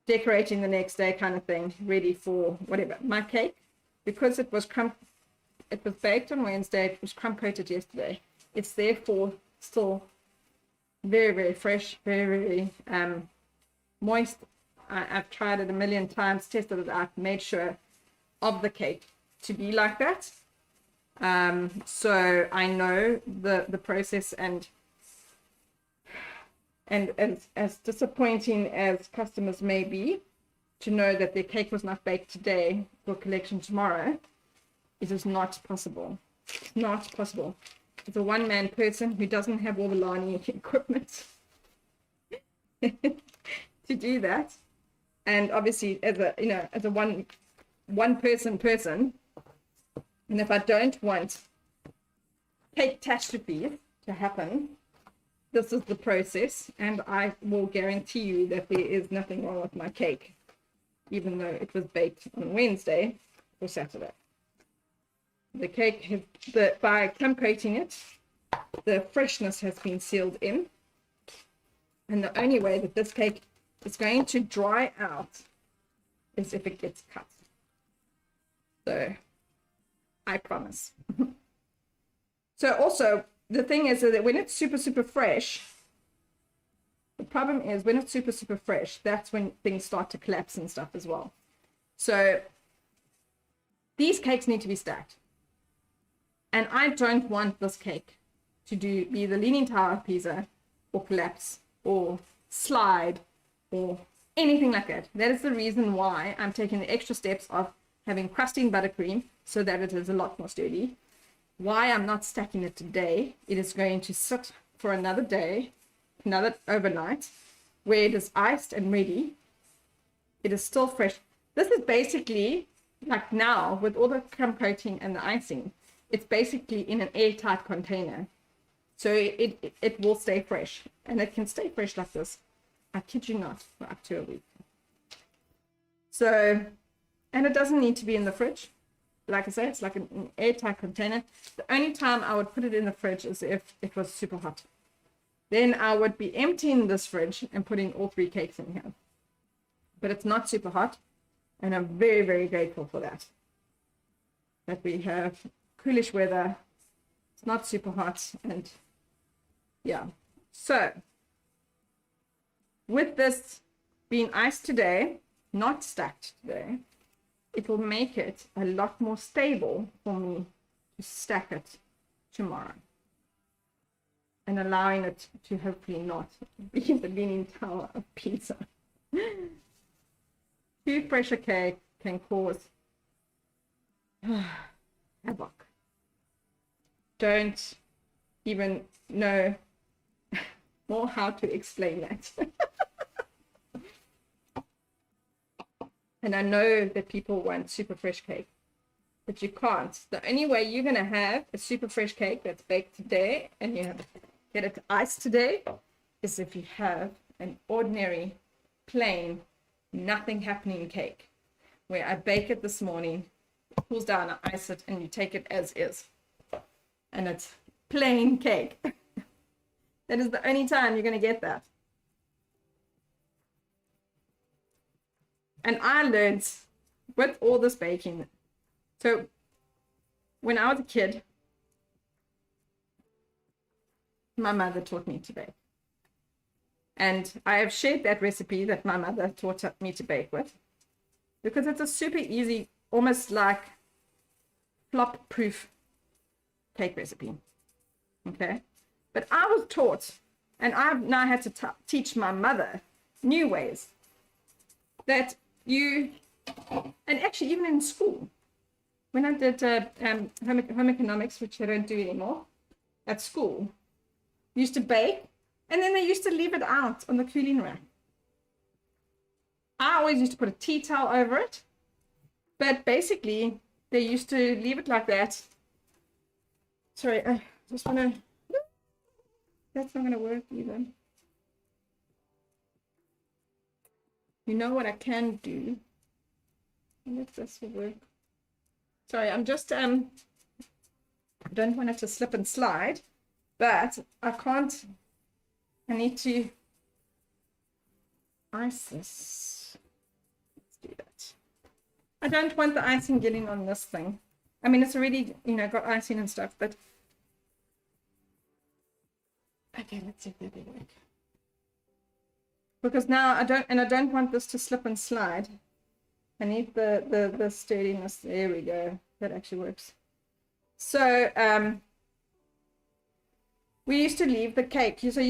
decorating the next day kind of thing, ready for whatever. My cake, because it was baked on Wednesday, it was crumb coated yesterday. It's therefore still very, very fresh, very, very moist. I've tried it a million times, tested it out, made sure of the cake to be like that. So I know the process, and as disappointing as customers may be to know that their cake was not baked today for collection tomorrow, it is not possible. It's not possible. It's a one-man person who doesn't have all the Lani equipment to do that. And obviously, as a one person, and if I don't want cake catastrophe to happen, this is the process, and I will guarantee you that there is nothing wrong with my cake, even though it was baked on Wednesday or Saturday. The cake, by crumb coating it, the freshness has been sealed in, and the only way that this cake is going to dry out is if it gets cut. So, I promise. So also, the thing is that when it's super, super fresh, the problem is when it's super, super fresh, that's when things start to collapse and stuff as well. So, these cakes need to be stacked. And I don't want this cake to be the Leaning Tower of Pisa, or collapse, or slide, or anything like that. That is the reason why I'm taking the extra steps of having crusting buttercream so that it is a lot more sturdy. Why I'm not stacking it today, it is going to sit for another day, another overnight, where it is iced and ready. It is still fresh. This is basically, like now, with all the crumb coating and the icing, it's basically in an airtight container. So it will stay fresh. And it can stay fresh like this, I kid you not, for up to a week. So, and it doesn't need to be in the fridge. Like I say, it's like an airtight container. The only time I would put it in the fridge is if it was super hot. Then I would be emptying this fridge and putting all 3 cakes in here. But it's not super hot, and I'm very, very grateful for that. That we have coolish weather, it's not super hot, and yeah. So, with this being iced today, not stacked today, it will make it a lot more stable for me to stack it tomorrow. And allowing it to hopefully not be the leaning tower of pizza. Too fresh a cake can cause havoc. Don't even know more how to explain that. And I know that people want super fresh cake, but you can't. The only way you're going to have a super fresh cake that's baked today and you have get it iced today is if you have an ordinary, plain, nothing happening cake where I bake it this morning, it cools down, I ice it, and you take it as is. And it's plain cake. That is the only time you're going to get that. And I learned with all this baking. So when I was a kid, my mother taught me to bake. And I have shared that recipe that my mother taught me to bake with, because it's a super easy, almost like flop-proof cake recipe. Okay? But I was taught, and I've now had to teach my mother new ways that you, and actually even in school, when I did home economics, which I don't do anymore, at school, used to bake, and then they used to leave it out on the cooling rack. I always used to put a tea towel over it, but basically they used to leave it like that. Sorry, I just want to, that's not going to work either. You know what I can do? If this will work. Sorry, I'm just, I don't want it to slip and slide, but I can't, I need to ice this. Let's do that. I don't want the icing getting on this thing. I mean, it's already, got icing and stuff, but okay, let's see if that will work. Because now I don't want this to slip and slide. I need the sturdiness. There we go. That actually works. So we used to leave the cake. So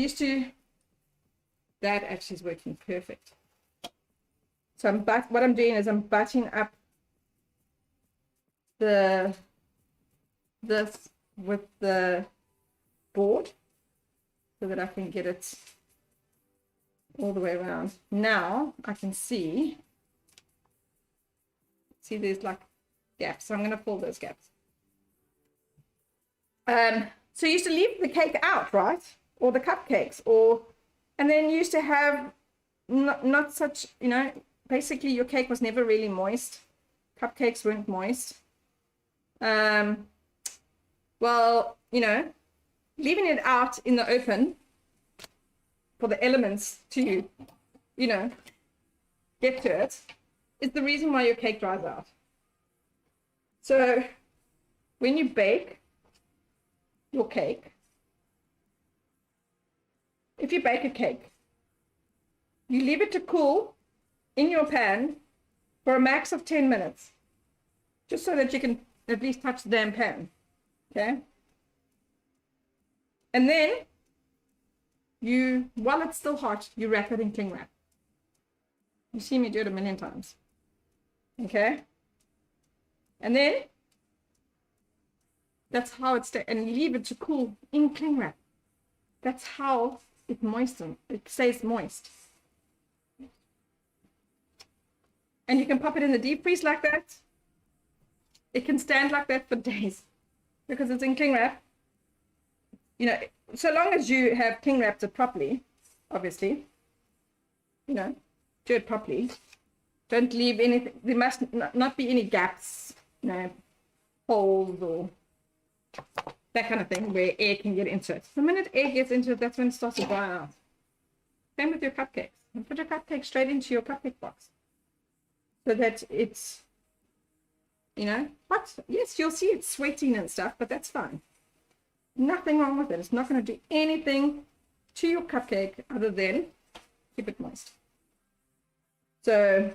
that actually is working perfect. So what I'm doing is I'm butting up this with the board so that I can get it all the way around. Now I can see there's like gaps, so I'm going to fill those gaps. So you used to leave the cake out, right? Or the cupcakes, and then you used to have not such, basically your cake was never really moist. Cupcakes weren't moist. Well, leaving it out in the open for the elements to, get to it is the reason why your cake dries out. So when you bake your cake, if you bake a cake, you leave it to cool in your pan for a max of 10 minutes, just so that you can at least touch the damn pan, okay? And then while it's still hot, you wrap it in cling wrap. You see me do it a million times, okay? And then that's how it stays, and leave it to cool in cling wrap. That's how it stays moist. And you can pop it in the deep freeze like that. It can stand like that for days because it's in cling wrap. So long as you have cling wrapped it properly, obviously, do it properly. Don't leave anything. There must not be any gaps, holes or that kind of thing where air can get into it. The minute air gets into it, that's when it starts to dry out. Same with your cupcakes. And put your cupcake straight into your cupcake box so that it's, hot. Yes, you'll see it's sweating and stuff, but that's fine. Nothing wrong with it. It's not going to do anything to your cupcake other than keep it moist. So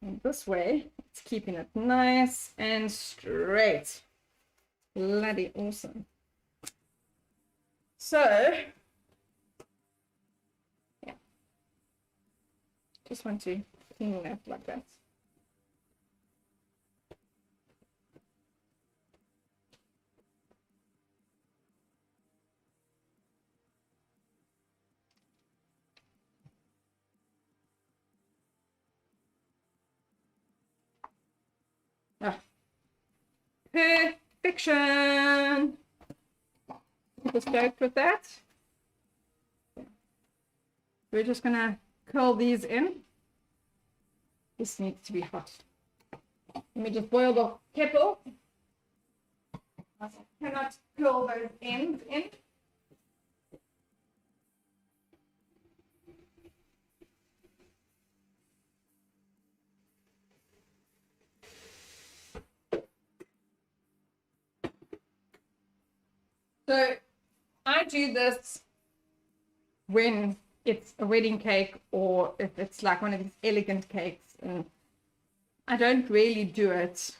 And this way, it's keeping it nice and straight. Bloody awesome. So, yeah, just want to clean that like that. Ah, perfection. Just stoked with that. We're just gonna curl these in. This needs to be hot. Let me just boil the kettle. I cannot curl those ends in. So I do this when it's a wedding cake or if it's like one of these elegant cakes, and I don't really do it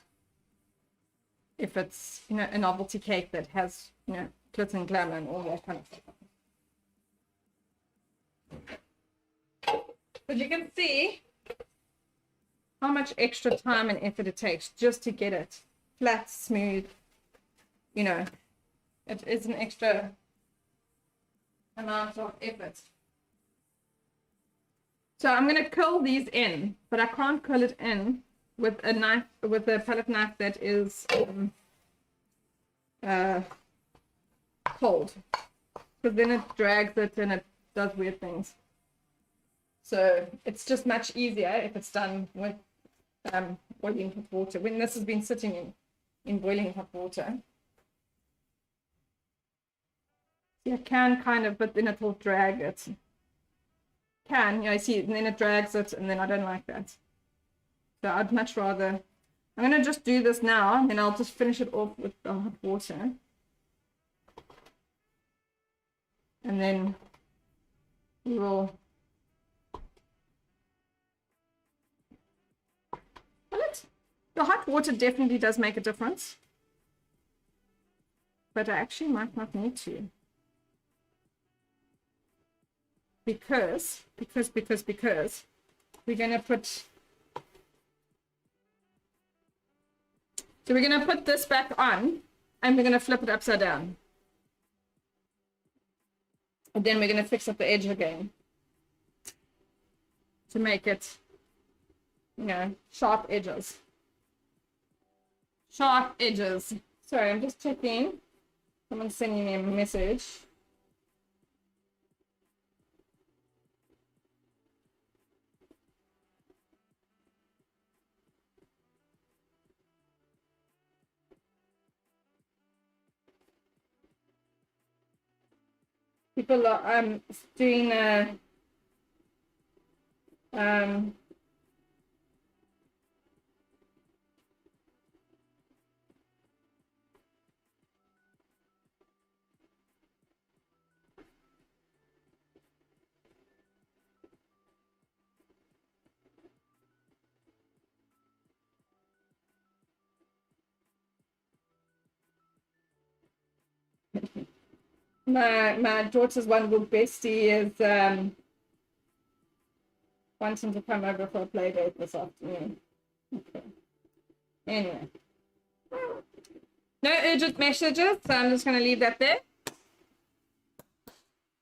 if it's, you know, a novelty cake that has, you know, glitz and glamour and all that kind of stuff. But you can see how much extra time and effort it takes just to get it flat, smooth, you know. It is an extra amount of effort. So I'm going to curl these in, but I can't curl it in with a knife, with a palette knife that is cold, because then it drags it and it does weird things. So it's just much easier if it's done with boiling hot water, when this has been sitting in boiling hot water. You can kind of, but then it will drag it. Can, you know, see, and then it drags it, and then I don't like that. So I'd much rather, I'm going to just do this now, and then I'll just finish it off with the hot water. And then we will, the hot water definitely does make a difference. But I actually might not need to. Because we're going to put, so we're going to put this back on and we're going to flip it upside down. And then we're going to fix up the edge again to make it, you know, sharp edges. Sharp edges. Sorry, I'm just checking. Someone's sending me a message. People are doing my daughter's one good bestie is wanting to come over for a play date this afternoon. Okay. Anyway, no urgent messages, so I'm just going to leave that there.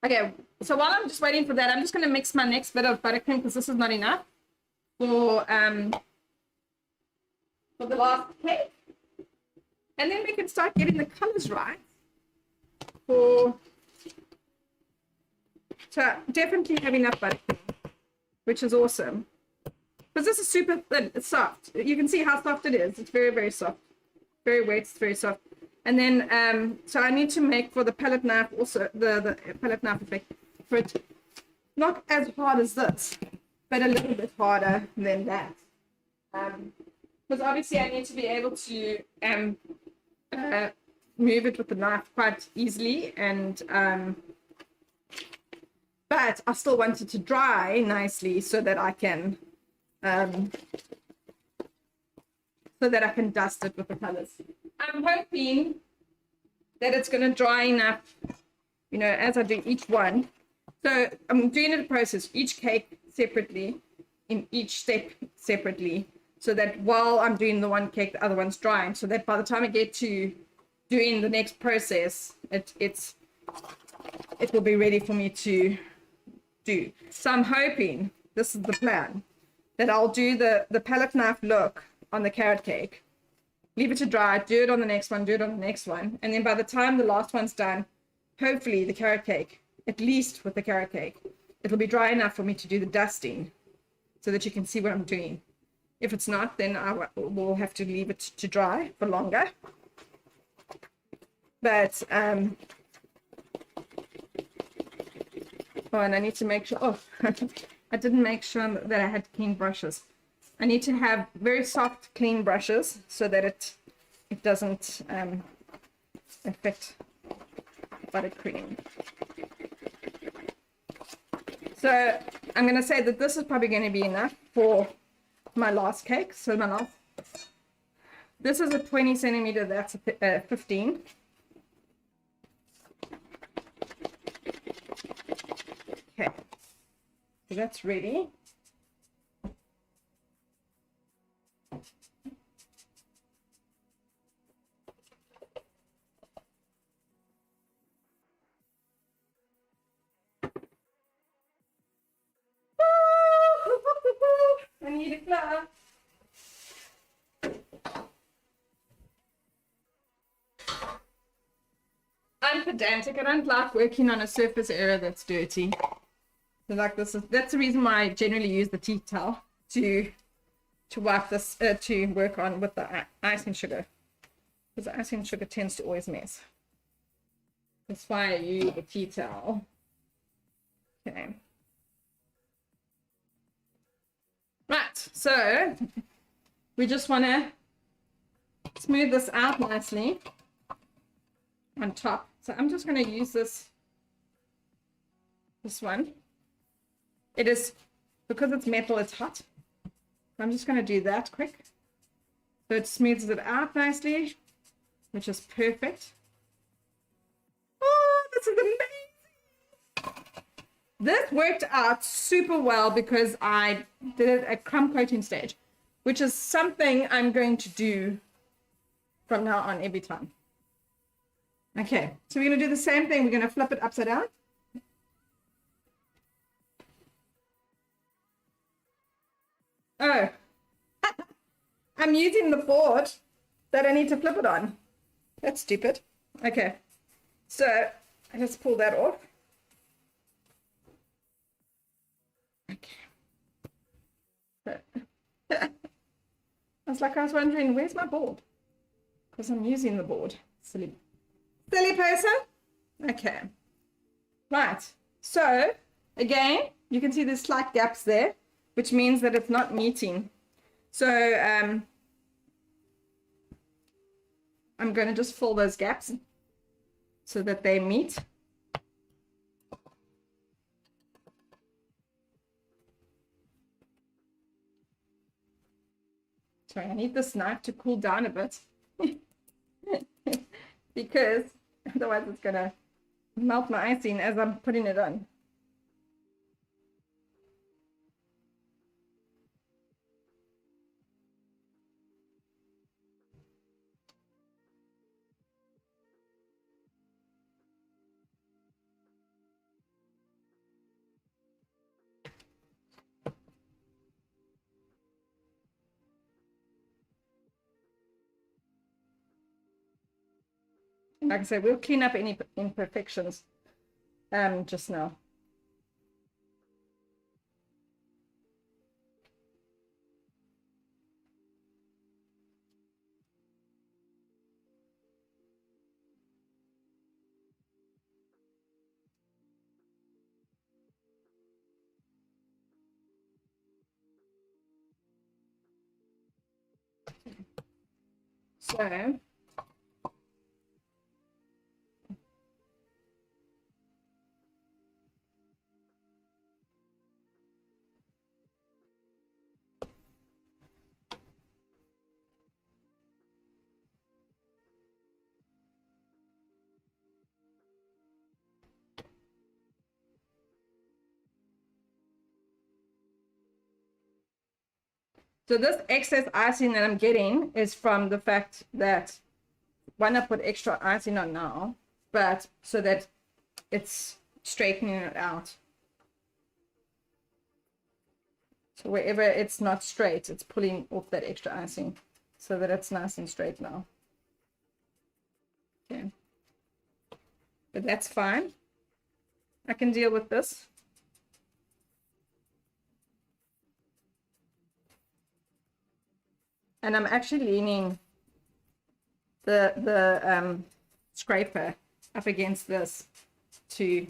Okay, so while I'm just waiting for that, I'm just going to mix my next bit of buttercream, because this is not enough for the last cake, and then we can start getting the colors right. So definitely have enough buttercream, which is awesome, because this is super thin. It's soft. You can see how soft it is. It's very, very soft, very wet. It's very soft. And then so I need to make for the palette knife also the palette knife effect for it not as hard as this, but a little bit harder than that, because obviously I need to be able to move it with the knife quite easily, and but I still want it to dry nicely so that I can so that I can dust it with the colors. I'm hoping that it's going to dry enough, you know, as I do each one. So I'm doing a process, each cake separately, in each step separately, so that while I'm doing the one cake, the other one's drying, so that by the time I get to doing the next process, it will be ready for me to do. So I'm hoping, this is the plan, that I'll do the palette knife look on the carrot cake, leave it to dry, do it on the next one, do it on the next one, and then by the time the last one's done, hopefully the carrot cake, at least with the carrot cake, it'll be dry enough for me to do the dusting so that you can see what I'm doing. If it's not, then I will have to leave it to dry for longer. But oh, and I need to make sure, oh, I didn't make sure that I had clean brushes. I need to have very soft, clean brushes so that it doesn't affect buttercream. So I'm going to say that this is probably going to be enough for my last cake. So this is a 20 centimeter, that's a 15. Okay, so that's ready. I need a glove. I'm pedantic. I don't like working on a surface area that's dirty. So like that's the reason why I generally use the tea towel to wipe this, to work on with the icing sugar, because the icing sugar tends to always mess. That's why I use the tea towel. Okay. Right, so we just want to smooth this out nicely on top. So I'm just going to use this one. It is, because it's metal, it's hot. I'm just going to do that quick. So it smooths it out nicely, which is perfect. Oh, this is amazing. This worked out super well because I did it at crumb coating stage, which is something I'm going to do from now on every time. Okay, so we're going to do the same thing. We're going to flip it upside down. Oh, I'm using the board that I need to flip it on. That's stupid. Okay, so I just pull that off. Okay. I was wondering, where's my board? Because I'm using the board. Silly person. Okay. Right. So again, you can see there's slight gaps there, which means that it's not meeting. So I'm going to just fill those gaps so that they meet. Sorry, I need this knife to cool down a bit because otherwise it's going to melt my icing as I'm putting it on. Like I said, we'll clean up any imperfections just now. So So this excess icing that I'm getting is from the fact that, one, I put extra icing on now, but so that it's straightening it out. So wherever it's not straight, it's pulling off that extra icing so that it's nice and straight now. Okay. But that's fine. I can deal with this. And I'm actually leaning the scraper up against this to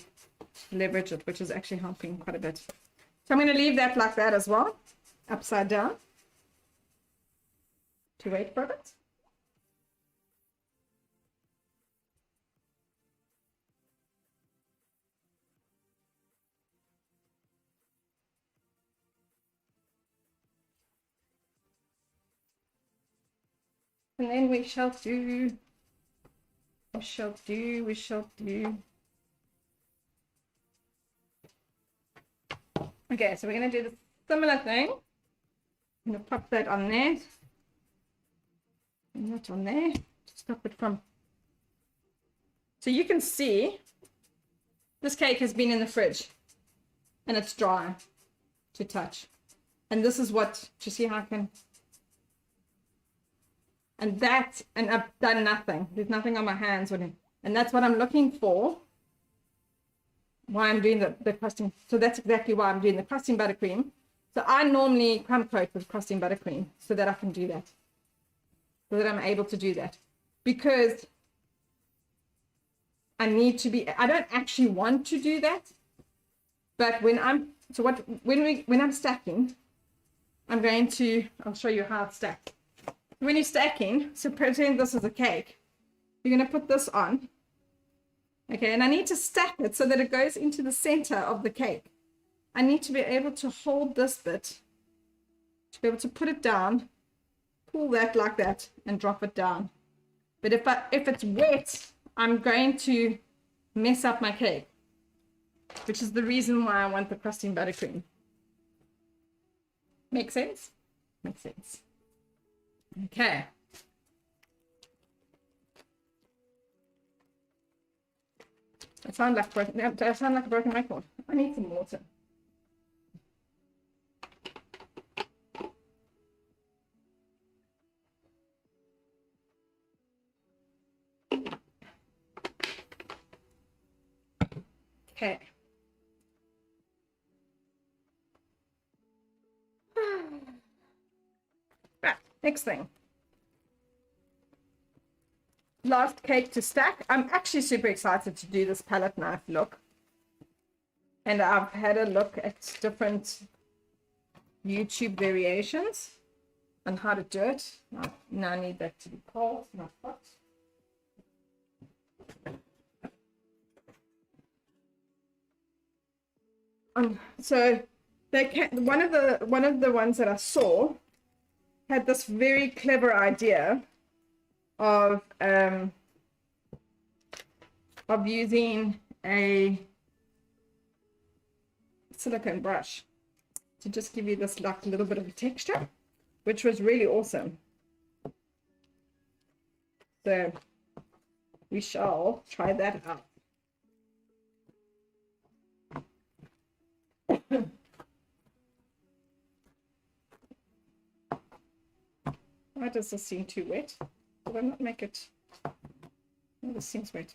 leverage it, which is actually helping quite a bit. So I'm going to leave that like that as well, upside down, to wait for it. And then we shall do. Okay, so we're going to do the similar thing. I'm going to pop that on there. And that on there. Stop it from. So you can see this cake has been in the fridge and it's dry to touch. And this is what, do you see how I can? And that, and I've done nothing. There's nothing on my hands with it. And that's what I'm looking for. Why I'm doing the crusting. So that's exactly why I'm doing the crusting buttercream. So I normally crumb coat with crusting buttercream so that I can do that. So that I'm able to do that. Because I need to be, I don't actually want to do that. But when I'm, so what, when I'm stacking, I'm going to, I'll show you how it's stacked. When you're stacking, so pretend this is a cake. You're going to put this on. Okay, and I need to stack it so that it goes into the center of the cake. I need to be able to hold this bit, to be able to put it down, pull that like that, and drop it down. But if it's wet, I'm going to mess up my cake, which is the reason why I want the crusting buttercream. Make sense? Makes sense. Okay. I sound like a broken record. I need some water. Okay. Right, next thing. Last cake to stack. I'm actually super excited to do this palette knife look. And I've had a look at different YouTube variations on how to do it. Now I need that to be cold, not hot. So one of the ones that I saw had this very clever idea of using a silicone brush to just give you this like little bit of a texture, which was really awesome. So we shall try that out. Why does this seem too wet? Did I not make it? Oh, this seems wet.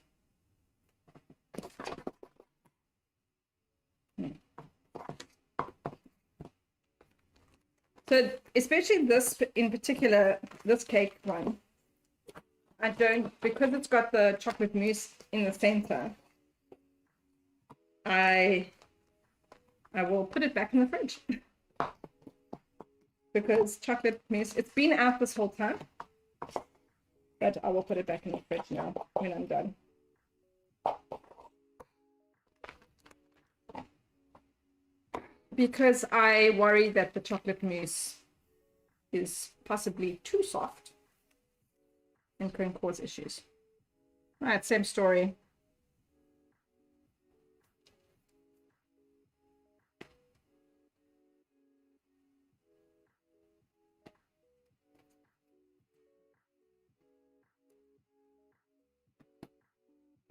So especially this in particular, this cake one, I don't, because it's got the chocolate mousse in the center, I will put it back in the fridge. Because chocolate mousse, it's been out this whole time, but I will put it back in the fridge now when I'm done. Because I worry that the chocolate mousse is possibly too soft and can cause issues. All right, same story.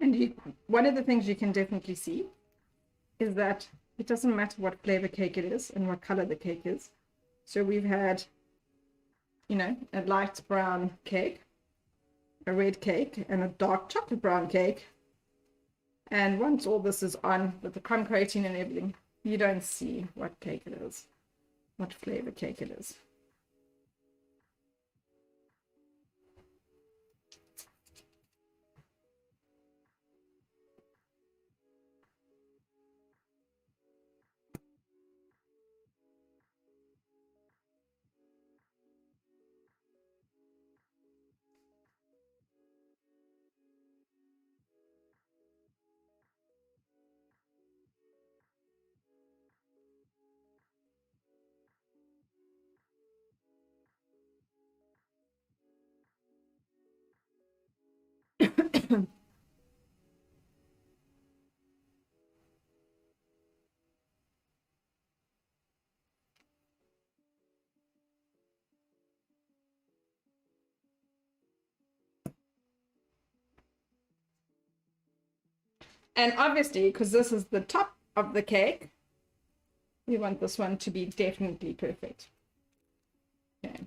And one of the things you can definitely see is that it doesn't matter what flavor cake it is and what color the cake is. So we've had, you know, a light brown cake, a red cake, and a dark chocolate brown cake. And once all this is on with the crumb coating and everything, you don't see what cake it is, what flavor cake it is. And obviously, because this is the top of the cake, we want this one to be definitely perfect. Okay.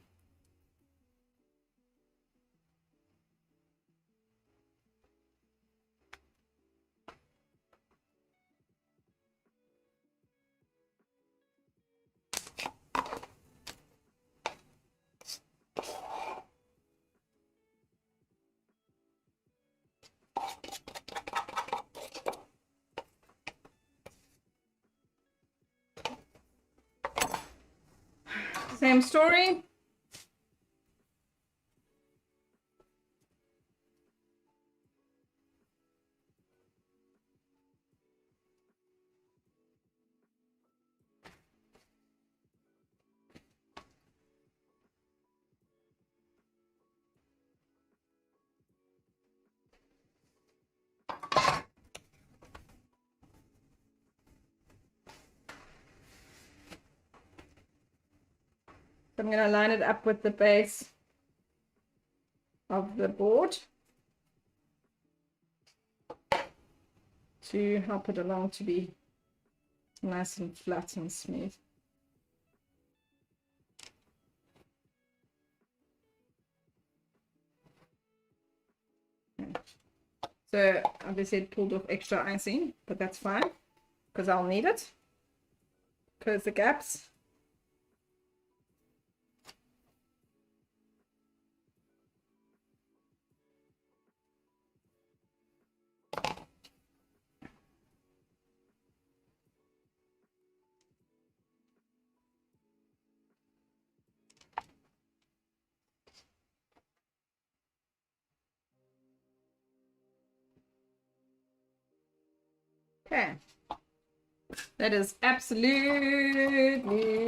Same story. So I'm going to line it up with the base of the board to help it along to be nice and flat and smooth. So obviously it pulled off extra icing, but that's fine because I'll need it. Close the gaps. Okay, that is absolutely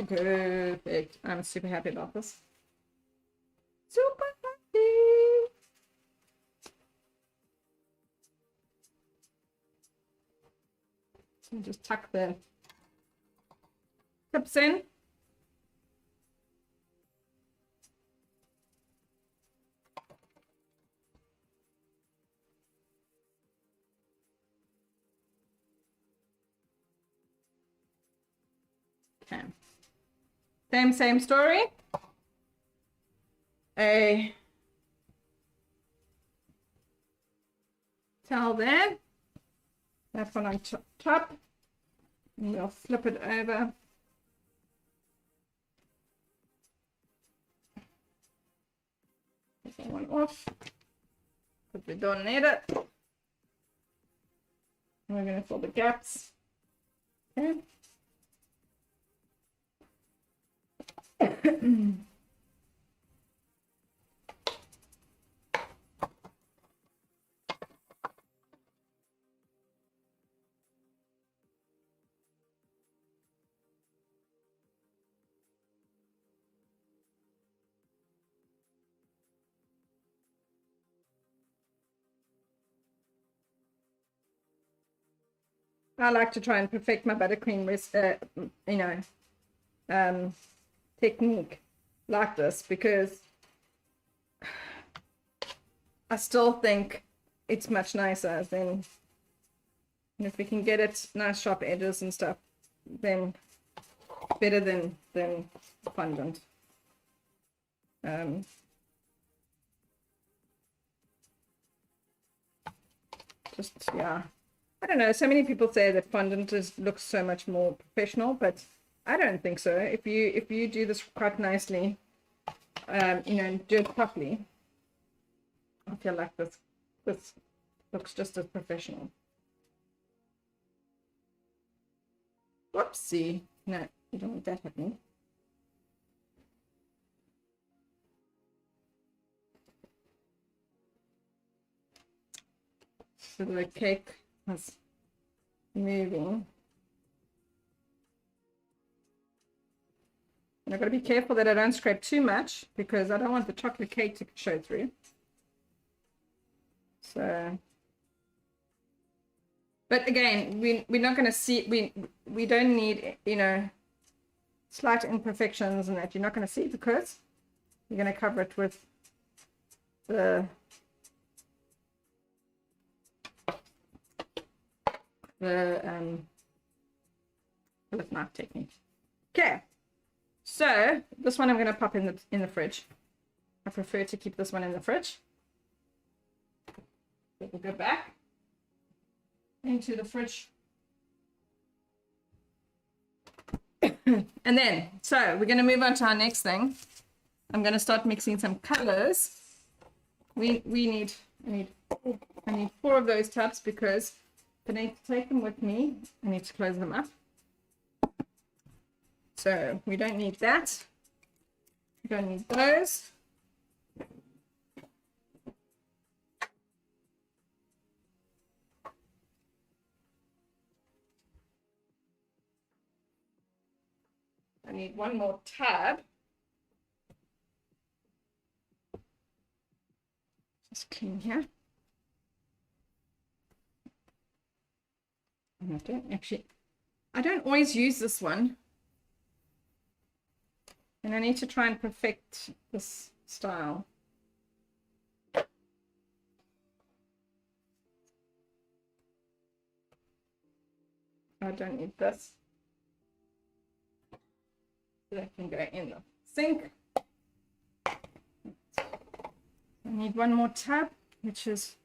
perfect. I'm super happy about this. Super happy. So just tuck the tips in. Okay. Same story. A towel there. That one on top. And we'll flip it over. Take that one off. Because we don't need it. And we're going to fill the gaps. Okay. I like to try and perfect my buttercream technique like this because I still think it's much nicer. Then and if we can get it nice sharp edges and stuff, then better than fondant. Just, yeah, I don't know, so many people say that fondant looks so much more professional, but I don't think so. If you do this quite nicely, you know, and do it properly, I feel like this looks just as professional. Whoopsie. No, you don't want that happening. So the cake is moving. And I've got to be careful that I don't scrape too much because I don't want the chocolate cake to show through. So, but again, we're not going to see, we don't need, you know, slight imperfections and that. You're not going to see because you're going to cover it with the palette knife technique. Okay, so this one I'm going to pop in the fridge. I prefer to keep this one in the fridge. So we'll go back into the fridge. And then, so we're going to move on to our next thing. I'm going to start mixing some colors. I need 4 of those tubs because I need to take them with me. I need to close them up. So we don't need that. We don't need those. I need one more tab. Just clean here. I don't always use this one. And I need to try and perfect this style. I don't need this. That can go in the sink. I need one more tab, which is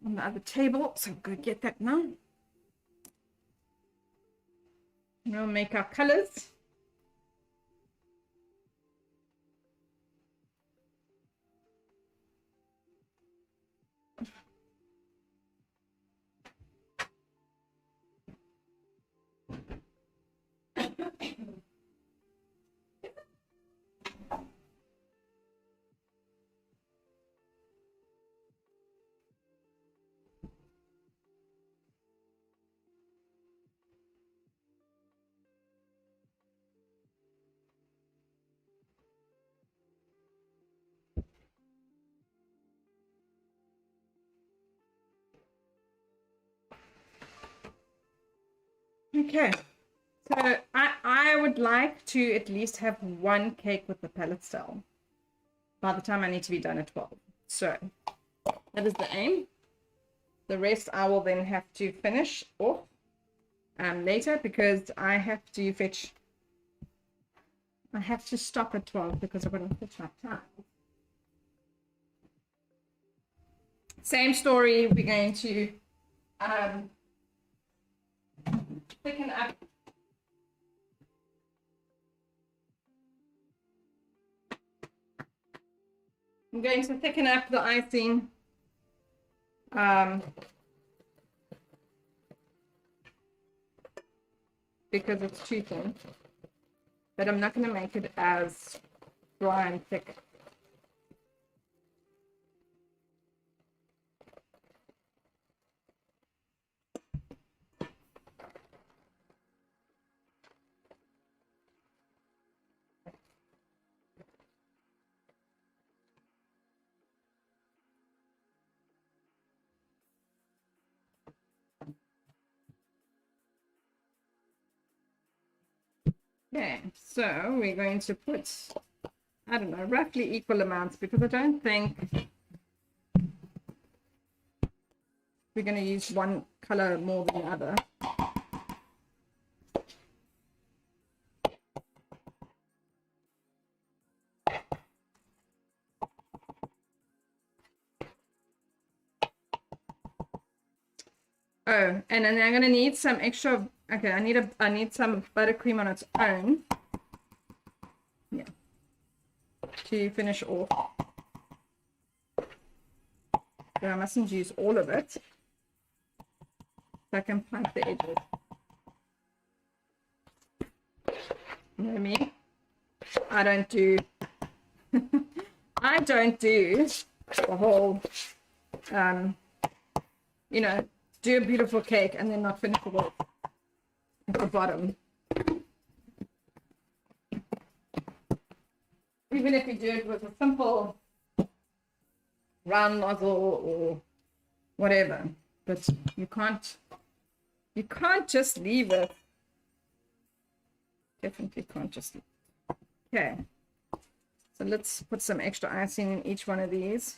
on the other table. So I'm going to get that now. And we'll make our colors. Okay, so I would like to at least have one cake with the palette style by the time I need to be done at 12. So that is the aim. The rest I will then have to finish off later because I have to fetch. I have to stop at 12 because I'm going to fetch my time. Same story. We're going to thicken up. I'm going to thicken up the icing. Because it's too thin. But I'm not going to make it as dry and thick. Okay, so we're going to put, I don't know, roughly equal amounts because I don't think we're going to use one color more than the other. Oh, and then I'm going to need some extra. Okay, I need some buttercream on its own. Yeah. To finish off. So I mustn't use all of it. So I can plug the edges. You know me? I don't do I don't do the whole you know, do a beautiful cake and then not finish it off at the bottom. Even if you do it with a simple round nozzle or whatever, but you can't just leave it. Definitely can't just leave it. Okay, so let's put some extra icing in each one of these.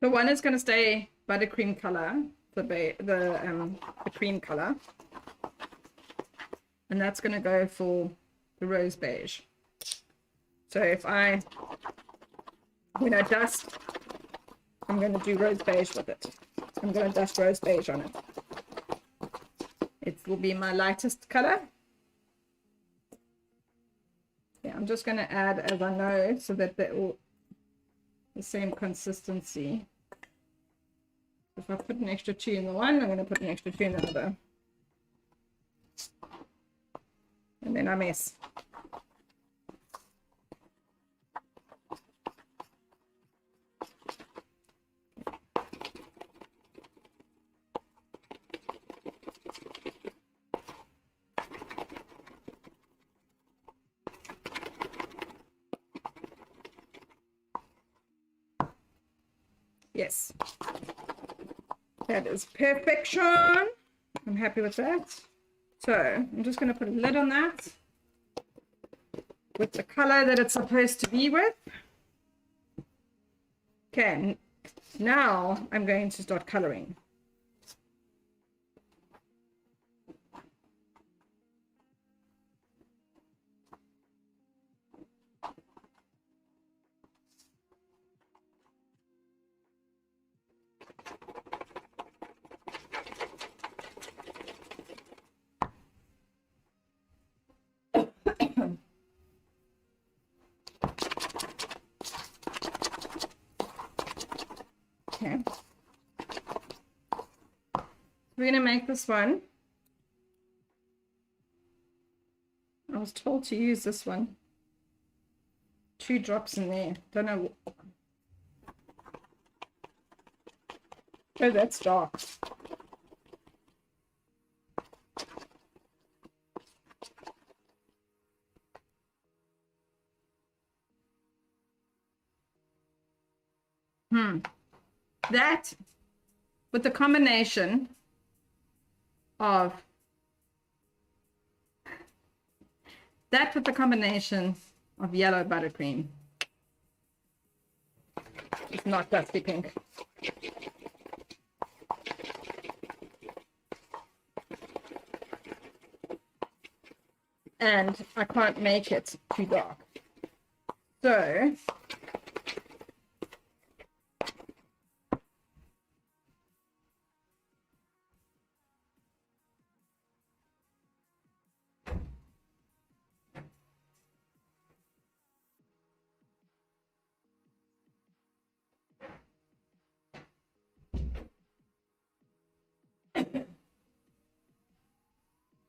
So one is going to stay buttercream color, the cream color, and that's going to go for the rose beige. So when I dust, I'm going to do rose beige with it. I'm going to dust rose beige on it. It will be my lightest color. Yeah, I'm just going to add as I know so that they're all the same consistency. If I put an extra 2 in the one, I'm going to put an extra 2 in the other. And then I mess. Yes. That is perfection. I'm happy with that. So I'm just going to put a lid on that with the color that it's supposed to be with. Okay, now I'm going to start coloring. Okay. We're going to make this one. I was told to use this one. 2 drops in there. Don't know. Oh, that's dark. That with the combination of yellow buttercream. It's not dusty pink. And I can't make it too dark.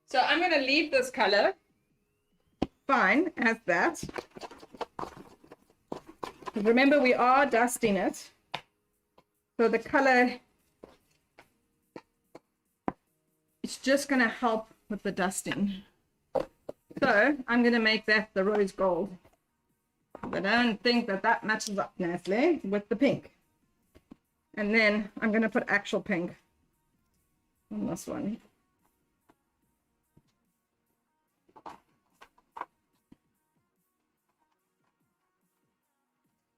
So I'm going to leave this color fine as that. Remember, we are dusting it. So the color just going to help with the dusting. So I'm going to make that the rose gold. But I don't think that that matches up nicely with the pink. And then I'm going to put actual pink on this one.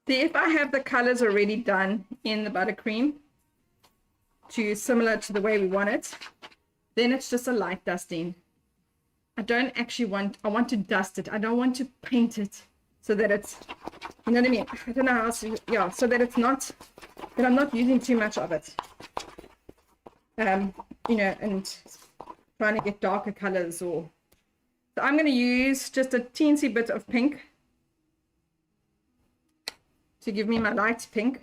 See, if I have the colors already done in the buttercream to similar to the way we want it, then it's just a light dusting. I don't actually want, I want to dust it. I don't want to paint it so that it's, you know what I mean? I don't know how else to, yeah, so that it's not, that I'm not using too much of it. You know, and trying to get darker colors or, so I'm going to use just a teensy bit of pink to give me my light pink,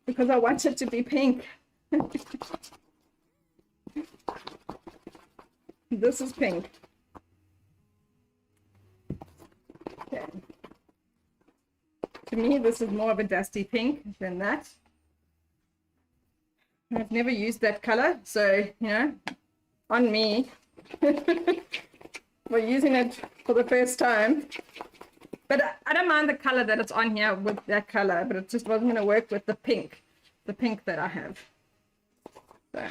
because I want it to be pink. This is pink. Okay. To me, this is more of a dusty pink than that. I've never used that color, so, you know, on me. We're using it for the first time. But I don't mind the color that it's on here with that color, but it just wasn't going to work with the pink that I have. So.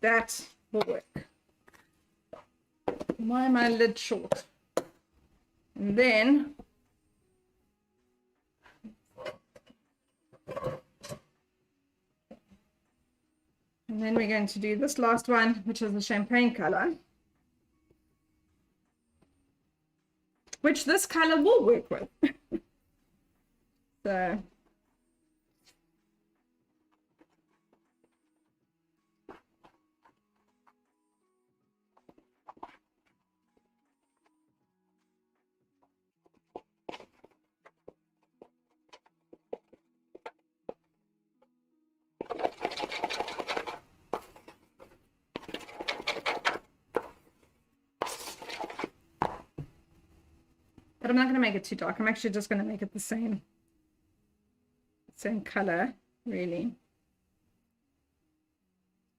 That will work. Why am I lid short? And then we're going to do this last one, which is the champagne color, which this color will work with. So but I'm not going to make it too dark. I'm actually just going to make it the same color, really.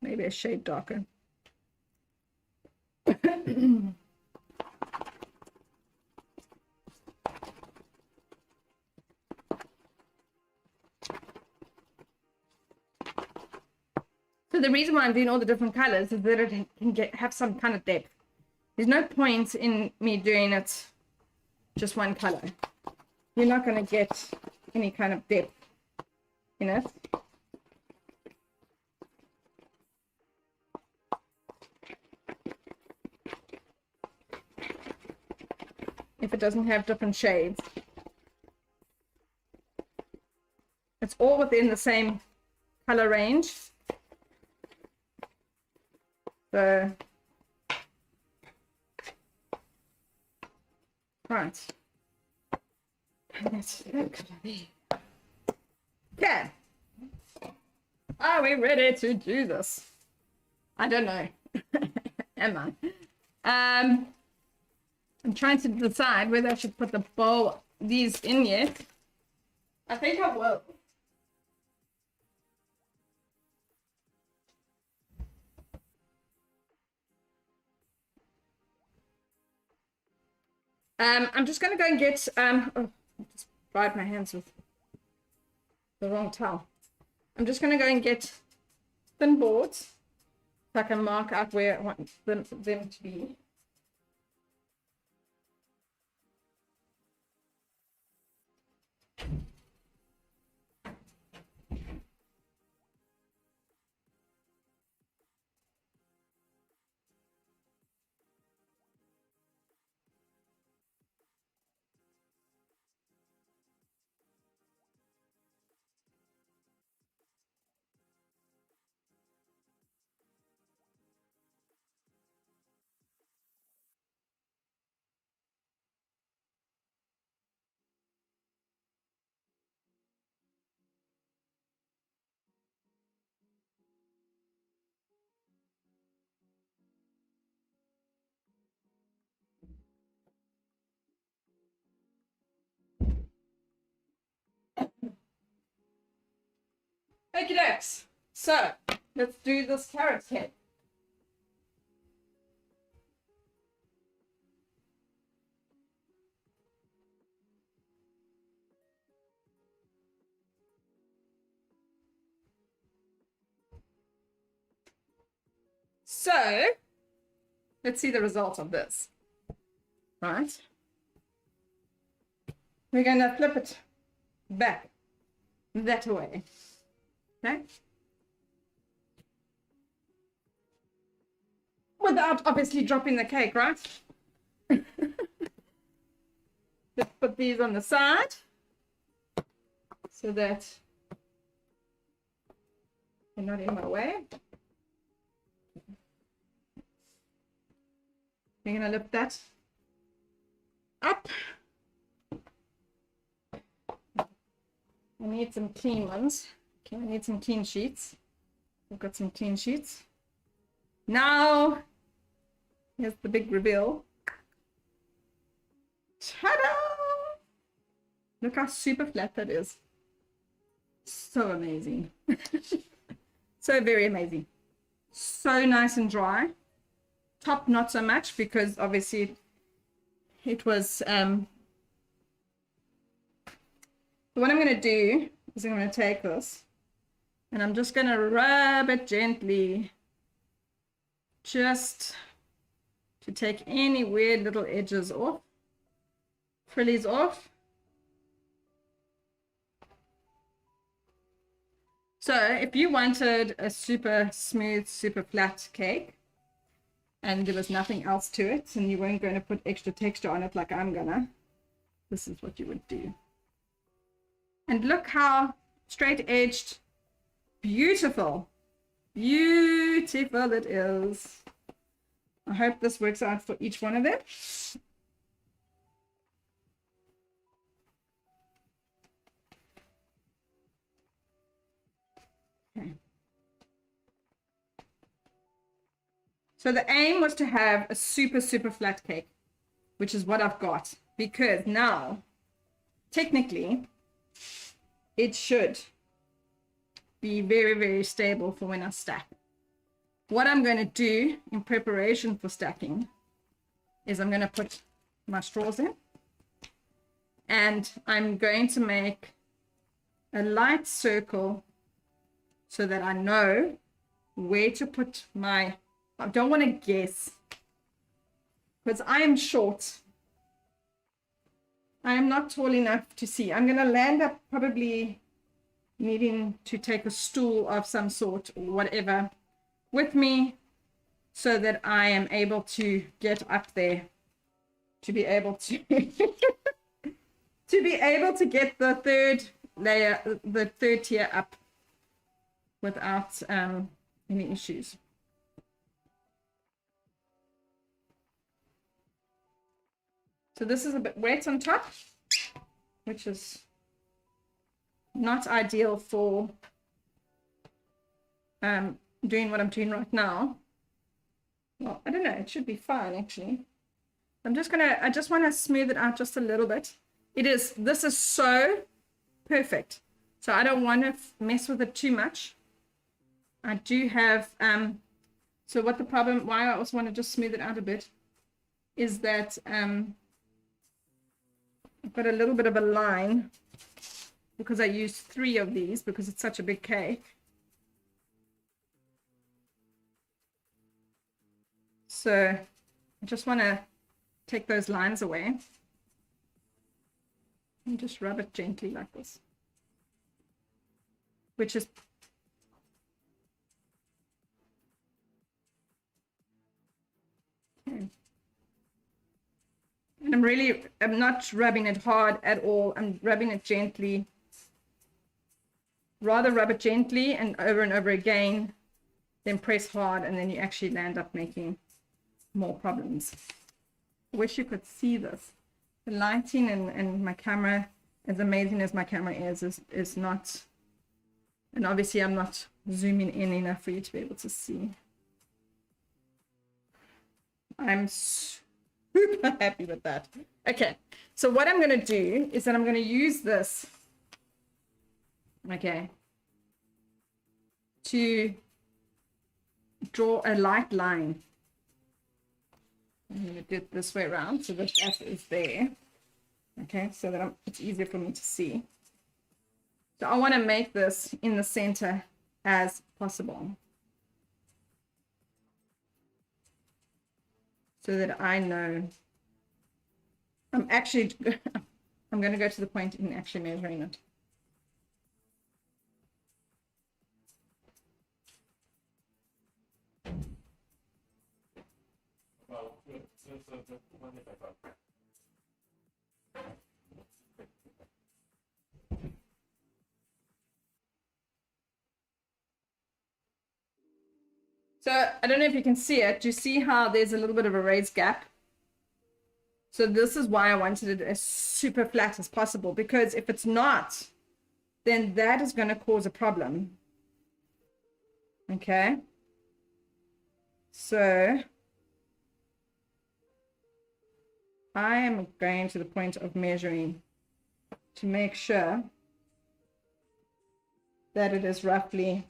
Maybe a shade darker. So the reason why I'm doing all the different colors is that it can have some kind of depth. There's no point in me doing it just one color. You're not going to get any kind of depth in it. If it doesn't have different shades. It's all within the same color range. So, right. Let's look at it. Okay. Are we ready to do this? I don't know. Am I? I'm trying to decide whether I should put the bowl, these in yet. I think I will. I'm just going to go and get, oh, I just dried my hands with the wrong towel. I'm just going to go and get thin boards so I can mark out where I want them to be. Okay, dokes. So let's do this carrot cake. So let's see the result of this. Right? We're going to flip it back that way. Okay? Without obviously dropping the cake, right? Let's put these on the side so that they're not in my way. We're going to lift that up. I need some clean ones. Okay, I need some clean sheets. I've got some clean sheets. Now, here's the big reveal. Ta-da! Look how super flat that is. So amazing. So very amazing. So nice and dry. Top not so much because obviously it was what I'm going to do is I'm going to take this and I'm just going to rub it gently just to take any weird little edges off, frillies off. So if you wanted a super smooth, super flat cake and there was nothing else to it and you weren't going to put extra texture on it like I'm gonna, this is what you would do. And look how straight edged, beautiful, beautiful it is. I hope this works out for each one of them. Okay. So the aim was to have a super, super flat cake, which is what I've got, because now, technically, it should be very, very stable for when I stack. What I'm going to do in preparation for stacking is I'm going to put my straws in, and I'm going to make a light circle so that I know where to put my, I don't want to guess because I am short. I am not tall enough to see. I'm going to land up probably needing to take a stool of some sort or whatever with me so that I am able to get up there to be able to to be able to get the third layer, the third tier up without any issues. So this is a bit wet on top, which is not ideal for doing what I'm doing right now. Well, I don't know, it should be fine actually. I just want to smooth it out just a little bit. This is so perfect. So I don't want to mess with it too much. I do have, so what the problem, why I also want to just smooth it out a bit is that I've got a little bit of a line because I used 3 of these because it's such a big cake. So I just want to take those lines away and just rub it gently like this, which is okay. And I'm not rubbing it hard at all. I'm rubbing it gently. Rather rub it gently and over again, then press hard, and then you actually land up making more problems. I wish you could see this. The lighting and my camera, as amazing as my camera is not, and obviously I'm not zooming in enough for you to be able to see. I'm super happy with that. Okay, so what I'm going to do is that I'm going to use this. Okay, to draw a light line. I'm going to do it this way around so that that is there. Okay, so that it's easier for me to see. So I want to make this in the center as possible, so that I know I'm going to go to the point in actually measuring it. So I don't know if you can see it. Do you see how there's a little bit of a raised gap? So this is why I wanted it as super flat as possible, because if it's not, then that is going to cause a problem. Okay. So I am going to the point of measuring to make sure that it is roughly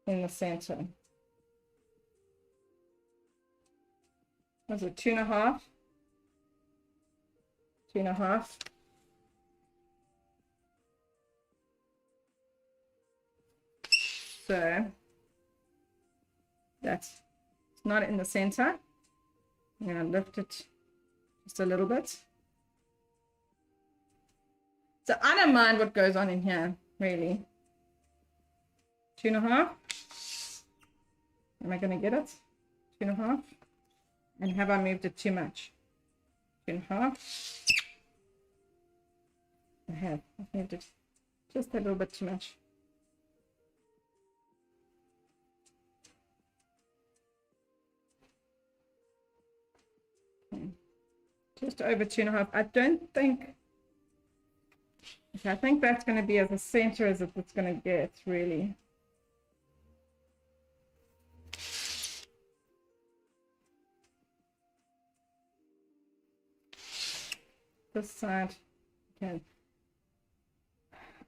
in the center. Was it 2.5? 2.5. So that's not in the center. I'm going to lift it just a little bit. So I don't mind what goes on in here, really. 2.5. Am I going to get it? 2.5. And have I moved it too much? 2.5. I have. I've moved it just a little bit too much. Okay. Just over 2.5. I don't think. Okay, I think that's going to be as a center as it's going to get, really. This side. Okay.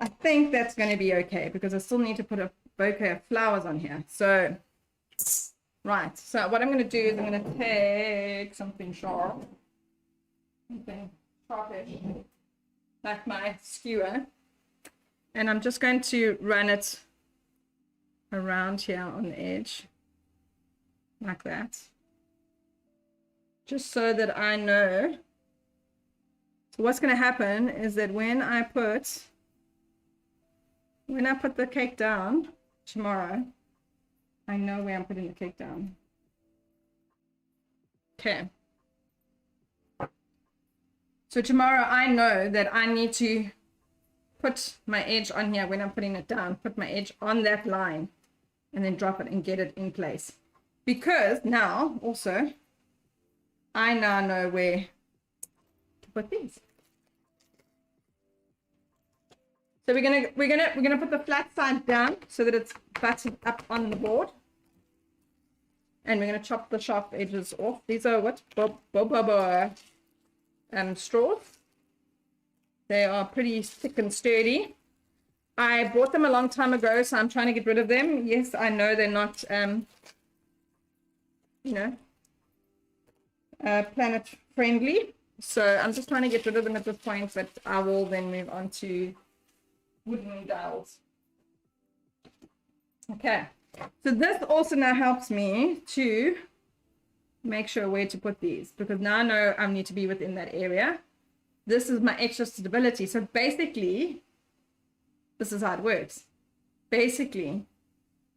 I think that's going to be okay because I still need to put a bouquet of flowers on here. So, right. So what I'm going to do is I'm going to take something sharp, something sharpish, like my skewer, and I'm just going to run it around here on the edge, like that, just so that I know. So what's going to happen is that when I put the cake down tomorrow, I know where I'm putting the cake down. Okay. So tomorrow I know that I need to put my edge on here when I'm putting it down, put my edge on that line and then drop it and get it in place. Because now also I now know where to put these. So we're gonna put the flat side down so that it's buttoned up on the board. And we're gonna chop the sharp edges off. These are what? Straws. They are pretty thick and sturdy. I bought them a long time ago, so I'm trying to get rid of them. Yes, I know they're not, planet friendly. So I'm just trying to get rid of them at this point, but I will then move on to wooden dowels. Okay, so this also now helps me to make sure where to put these, because now I know I need to be within that area. This is my extra stability. So basically, this is how it works. Basically,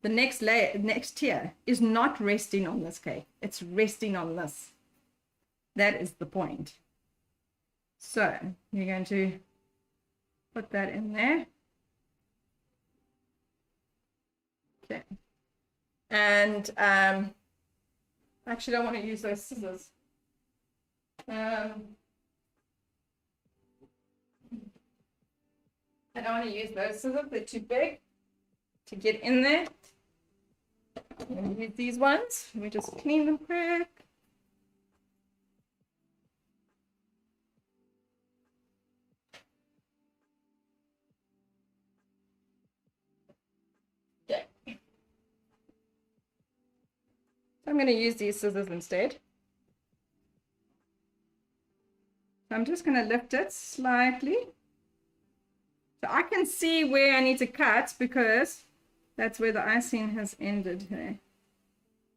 the next layer, next tier is not resting on this cake. It's resting on this. That is the point. So you're going to put that in there. Okay. And actually, I don't want to use those scissors. I don't want to use those scissors. They're too big to get in there. I'm going to use these ones. Let me just clean them quick. So I'm going to use these scissors instead. So I'm just going to lift it slightly. So I can see where I need to cut because that's where the icing has ended here.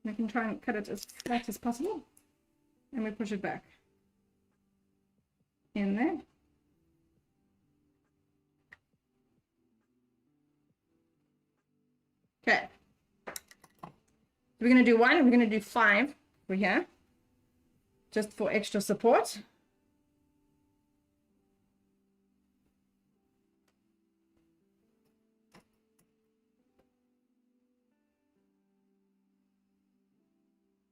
We can try and cut it as flat as possible. And we push it back in there. Okay. We're going to do 1, we're going to do 5 for here, just for extra support.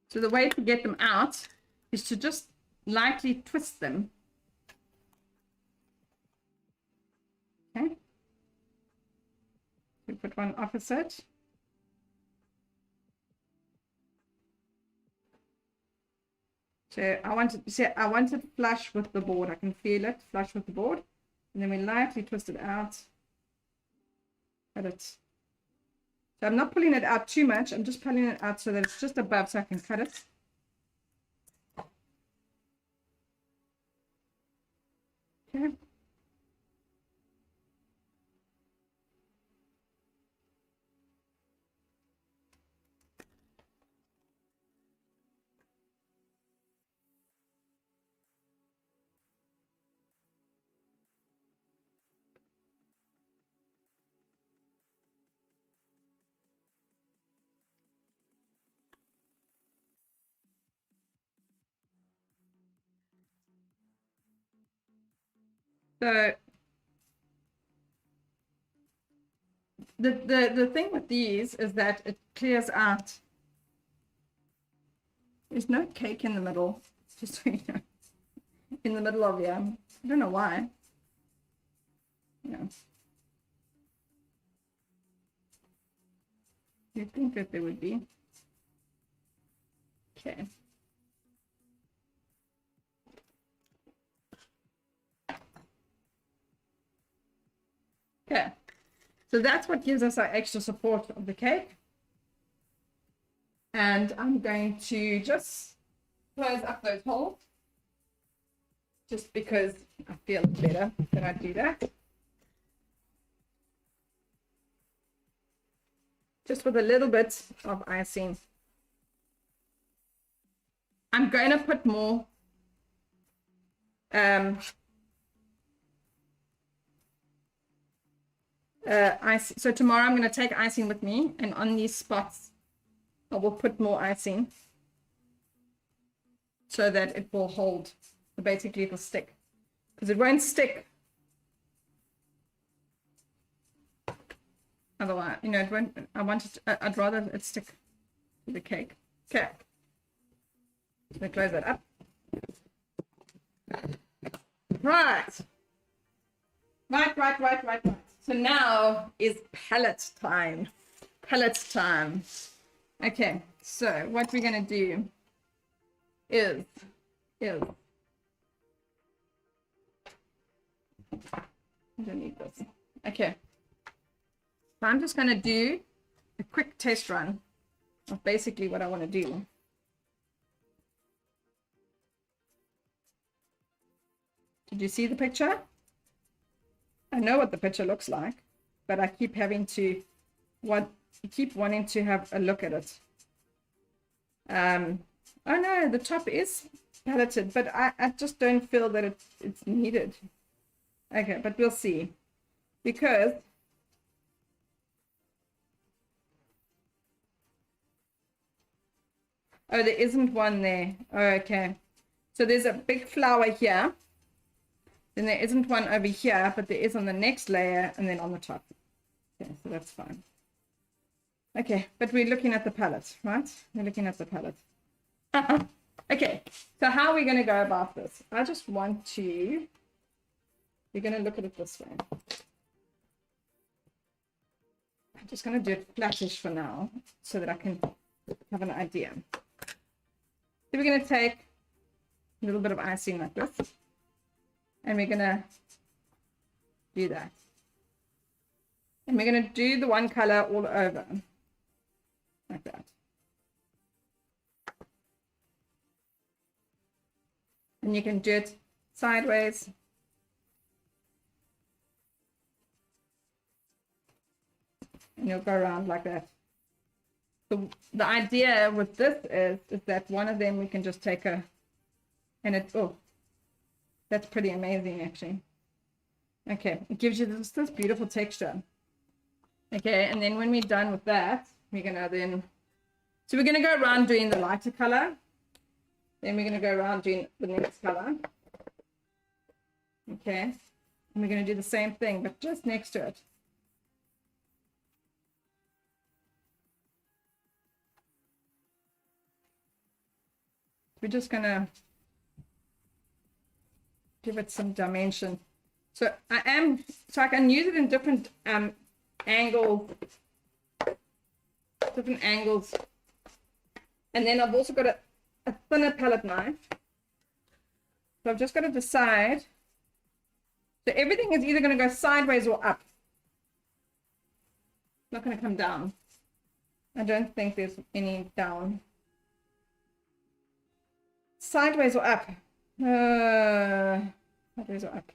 So the way to get them out is to just lightly twist them. Okay. We put one opposite. So I want it flush with the board. I can feel it flush with the board. And then we lightly twist it out. Cut it. So I'm not pulling it out too much. I'm just pulling it out so that it's just above so I can cut it. Okay. So the thing with these is that it clears out. There's no cake in the middle. It's just so you know, in the middle of here. I don't know why. Yeah. You'd think that there would be. Okay. Okay. So that's what gives us our extra support of the cake. And I'm going to just close up those holes. Just because I feel better that I do that. Just with a little bit of icing. I'm going to put more icing. So tomorrow I'm going to take icing with me, and on these spots I will put more icing so that it will hold. Basically it will stick, because it won't stick otherwise, you know, it won't. I'd rather it stick to the cake. Okay, so close that up. Right. So now is palette time. Okay, so what we're gonna do is I don't need this. Okay, so I'm just gonna do a quick test run of basically what I want to do. Did you see the picture? I know what the picture looks like, but I keep having to keep wanting to have a look at it. Oh no, the top is paletted, but I just don't feel that it's needed. Okay, but we'll see, because oh, there isn't one there. Oh, okay, so there's a big flower here. Then there isn't one over here, but there is on the next layer and then on the top. Okay, so that's fine. Okay, but we're looking at the palette, right? We're looking at the palette. Okay, so how are we going to go about this? I just want to, we're going to look at it this way. I'm just going to do it flattish for now so that I can have an idea. So we're going to take a little bit of icing like this. And we're going to do that. And we're going to do the one color all over. Like that. And you can do it sideways. And you'll go around like that. So the idea with this is that one of them we can just take a, and it's, oh, that's pretty amazing actually. Okay, it gives you this beautiful texture. Okay, and then when we're done with that, we're gonna then, so we're gonna go around doing the lighter color. Then we're gonna go around doing the next color. Okay, and we're gonna do the same thing, but just next to it. We're just gonna give it some dimension. So I can use it in different angles, and then I've also got a thinner palette knife. So I've just got to decide. So everything is either going to go sideways or up. It's not going to come down. I don't think there's any down. Sideways or up? Sideways or up?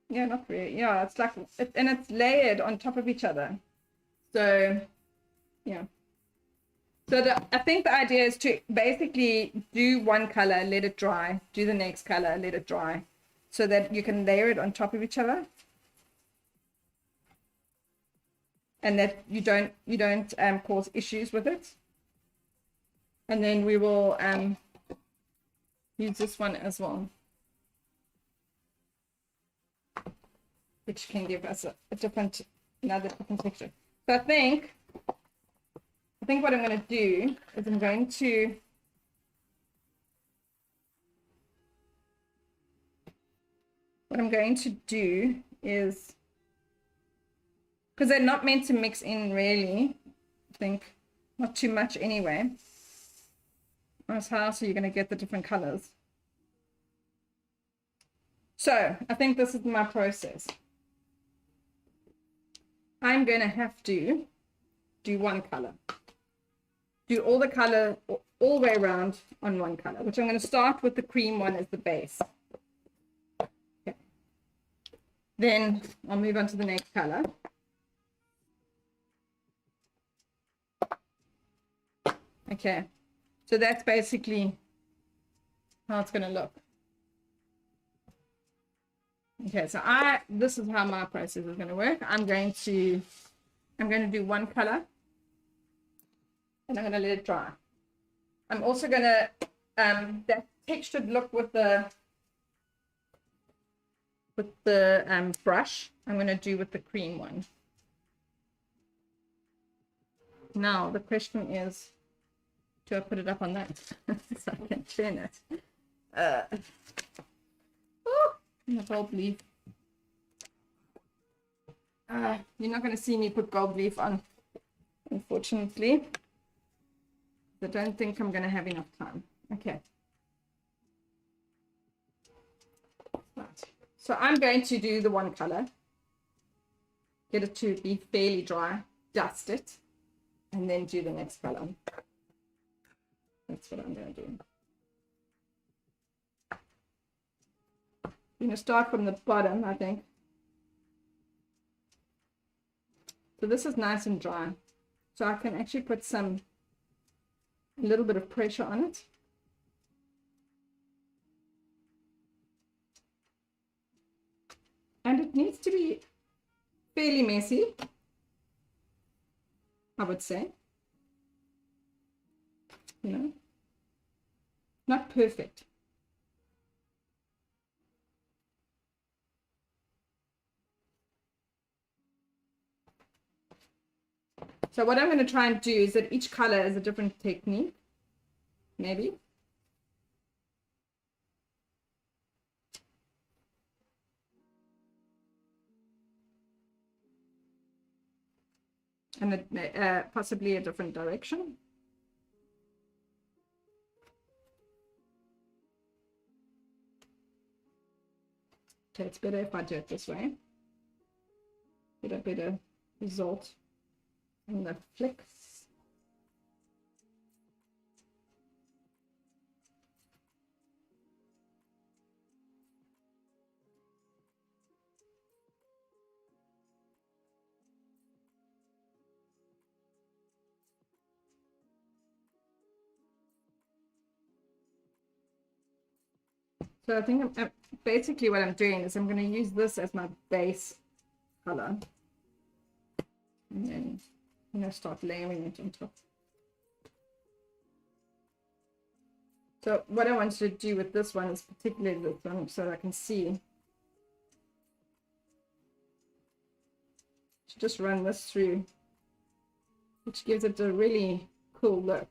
Yeah, not really. Yeah, it's like, and it's layered on top of each other. So, yeah. So I think the idea is to basically do one color, let it dry, do the next color, let it dry, so that you can layer it on top of each other, and that you don't cause issues with it. And then we will use this one as well, which can give us another different texture. So I think what I'm going to do is I'm going to do is, because they're not meant to mix in really, I think not too much anyway. That's how else are you going to get the different colors? So I think this is my process. I'm going to have to do one color. Do all the color all the way around on one color, which I'm going to start with the cream one as the base. Okay. Then I'll move on to the next color. Okay, so that's basically how it's going to look. Okay, so this is how my process is going to work. I'm going to do one color, and I'm going to let it dry. I'm also going to that textured look with the brush. I'm going to do with the cream one. Now the question is, do I put it up on that so I can turn it? The gold leaf. You're not going to see me put gold leaf on, unfortunately. I don't think I'm going to have enough time. Okay. Right. So I'm going to do the one color, get it to be fairly dry, dust it, and then do the next color. That's what I'm going to do. I'm going to start from the bottom, I think. So this is nice and dry. So I can actually put a little bit of pressure on it. And it needs to be fairly messy, I would say. You know, not perfect. So what I'm going to try and do is that each color is a different technique, maybe. And possibly a different direction. Okay, it's better if I do it this way. Get a better result in the flicks. So I think basically what I'm doing is I'm going to use this as my base color. And then I'm going to start layering it on top. So what I wanted to do with this one is particularly this one, so I can see. To just run this through, which gives it a really cool look.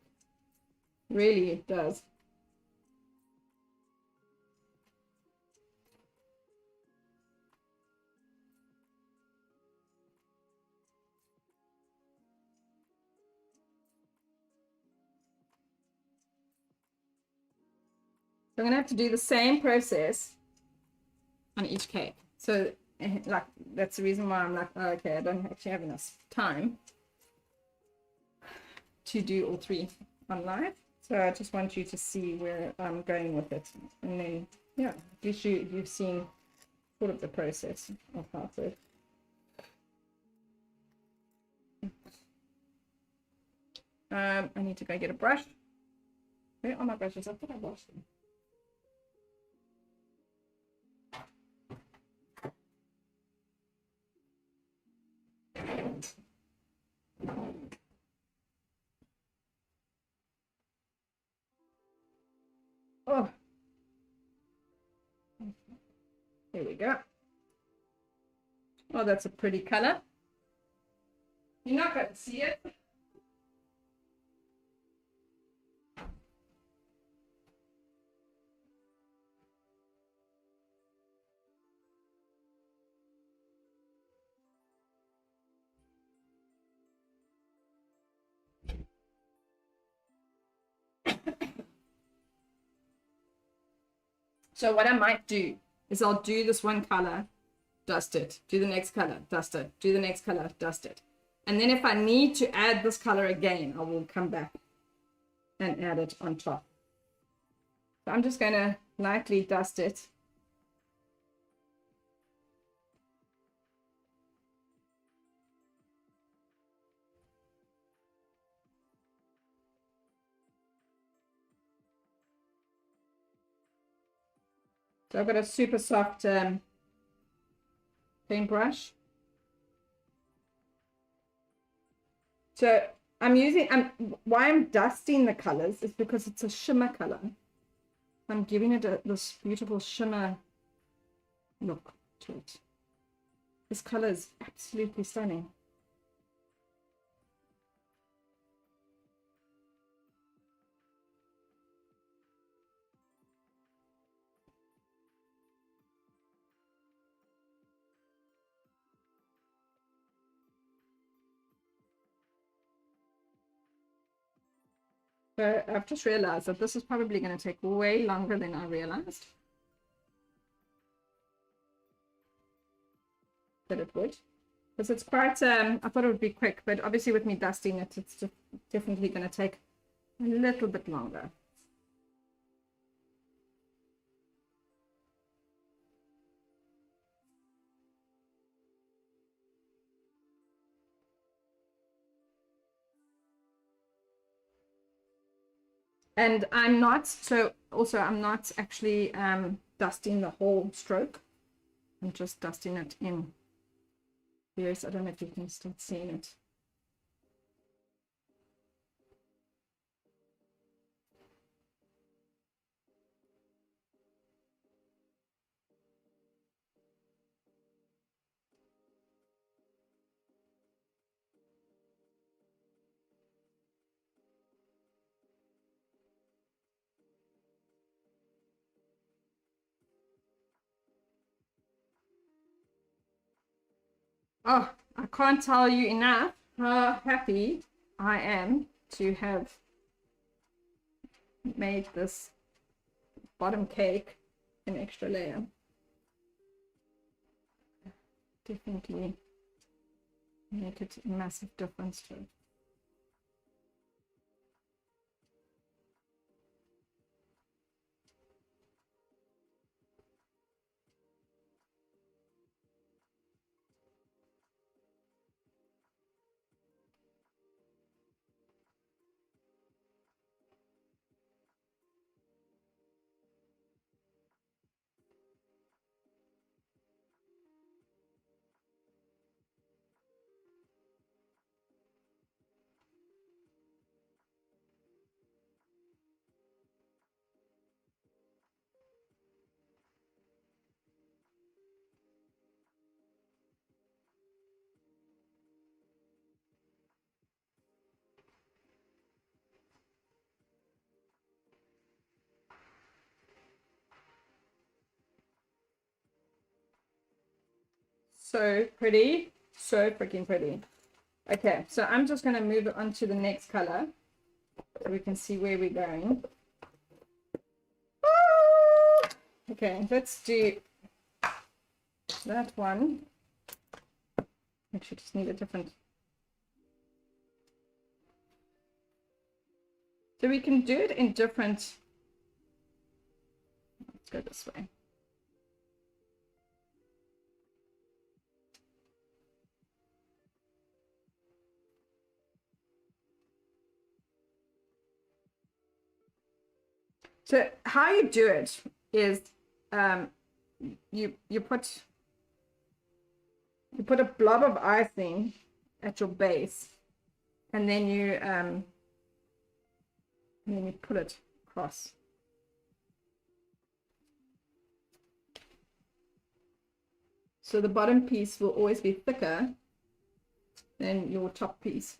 Really, it does. So I'm going to have to do the same process on each cake. So like that's the reason why I'm like, oh, okay, I don't actually have enough time to do all three on live. So I just want you to see where I'm going with it. And then, yeah, at least you've seen sort of the process of how it works. I need to go get a brush. Where are my brushes? I thought I washed them. Oh, here we go. Oh, that's a pretty color. You're not going to see it. So what I might do is I'll do this one color, dust it, do the next color, dust it, do the next color, dust it. And then if I need to add this color again, I will come back and add it on top. So I'm just going to lightly dust it. So I've got a super soft paintbrush. So I'm using, why I'm dusting the colors is because it's a shimmer color. I'm giving it this beautiful shimmer look to it. This color is absolutely stunning. So I've just realized that this is probably going to take way longer than I realized that it would. Because it's quite, I thought it would be quick, but obviously with me dusting it, it's definitely going to take a little bit longer. And I'm not, so also I'm not actually dusting the whole stroke. I'm just dusting it in. Yes, I don't know if you can start seeing it. Oh, I can't tell you enough how happy I am to have made this bottom cake an extra layer. Definitely make it a massive difference to it. So pretty. So freaking pretty. Okay, so I'm just going to move it on to the next color so we can see where we're going. Okay, let's do that one. Actually, just need a different. So we can do it in different. Let's go this way. So how you do it is you put a blob of icing at your base, and then you pull it across. So the bottom piece will always be thicker than your top piece.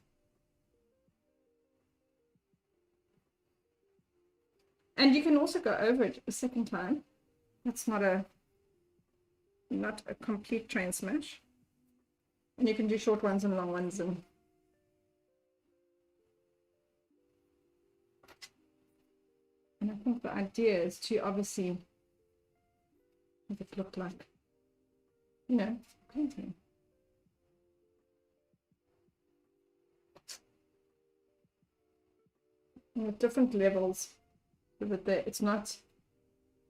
And you can also go over it a second time. That's not a complete train smash. And you can do short ones and long ones. And I think the idea is to obviously make it look like, you know, painting. And with different levels, so that it's not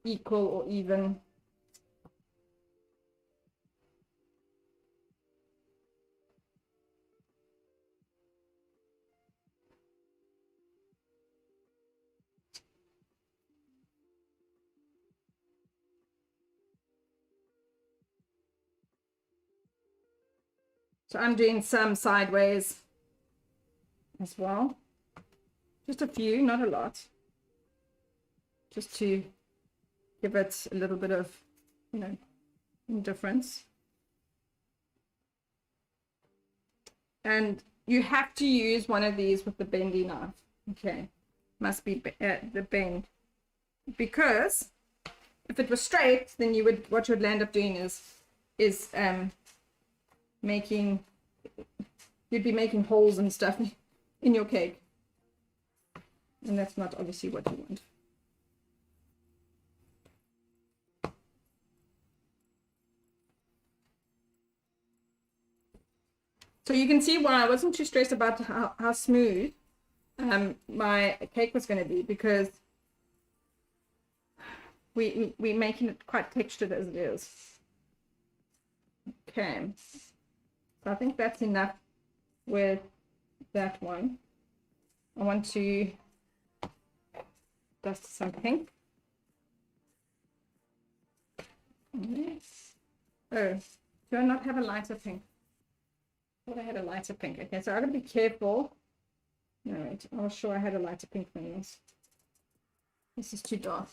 equal or even. So I'm doing some sideways as well. Just a few, not a lot. Just to give it a little bit of, you know, indifference. And you have to use one of these with the bendy knife. Okay, must be the bend. Because if it was straight, then what you would end up doing is you'd be making holes and stuff in your cake, and that's not obviously what you want. So you can see why I wasn't too stressed about how smooth my cake was going to be, because we're making it quite textured as it is. Okay, so I think that's enough with that one. I want to dust some pink. Yes. Oh, do I not have a lighter pink? I thought I had a lighter pink. Okay, so I've got to be careful. No, wait, I was sure I had a lighter pink one. Yes. This is too dark.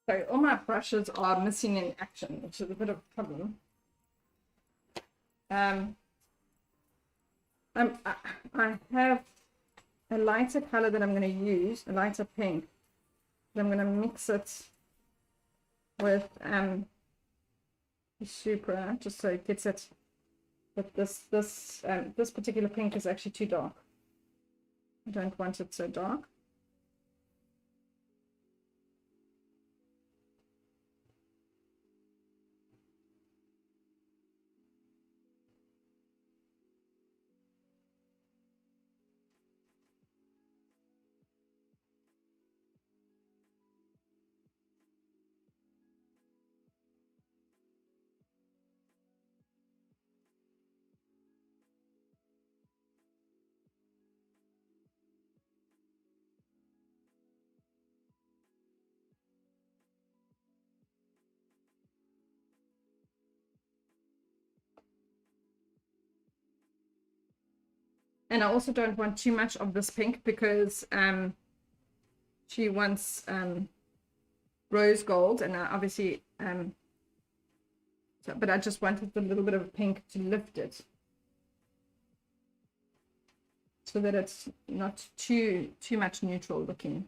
So all my brushes are missing in action, which is a bit of a problem. I have a lighter color that I'm going to use, a lighter pink. I'm going to mix it with the Supra, just so it gets it. But this particular pink is actually too dark. I don't want it so dark. And I also don't want too much of this pink because she wants rose gold, and I obviously but I just wanted a little bit of pink to lift it so that it's not too much neutral looking.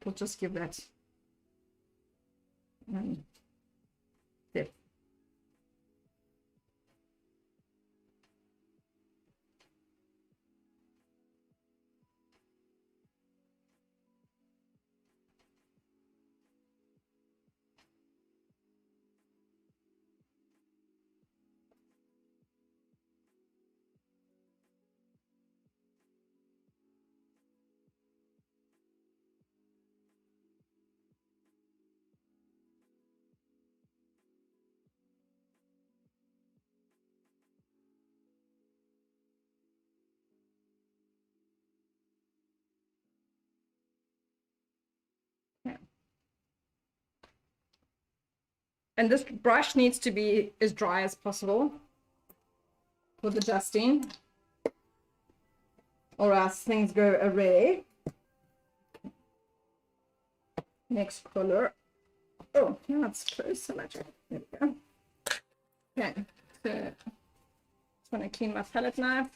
We'll just give that depth. And this brush needs to be as dry as possible for the dusting, or else things go awry. Next color. Oh, now it's close so much. There we go. Okay, so just want to clean my palette knife.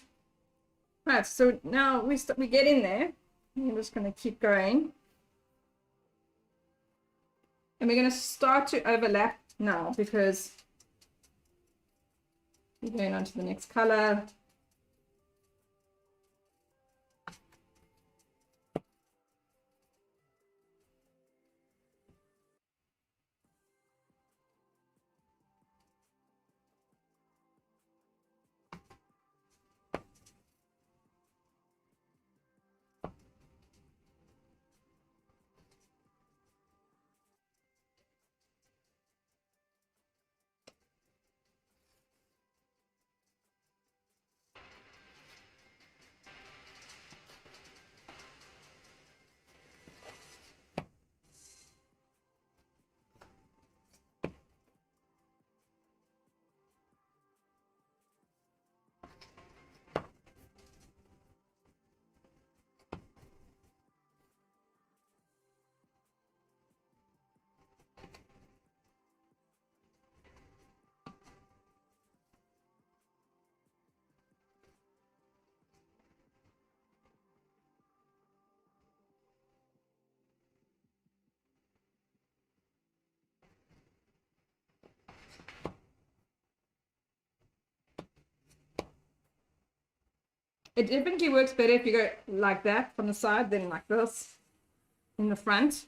Right, so now we get in there. I'm just going to keep going. And we're going to start to overlap now because we're going on to the next color. It definitely works better if you go like that from the side than like this in the front.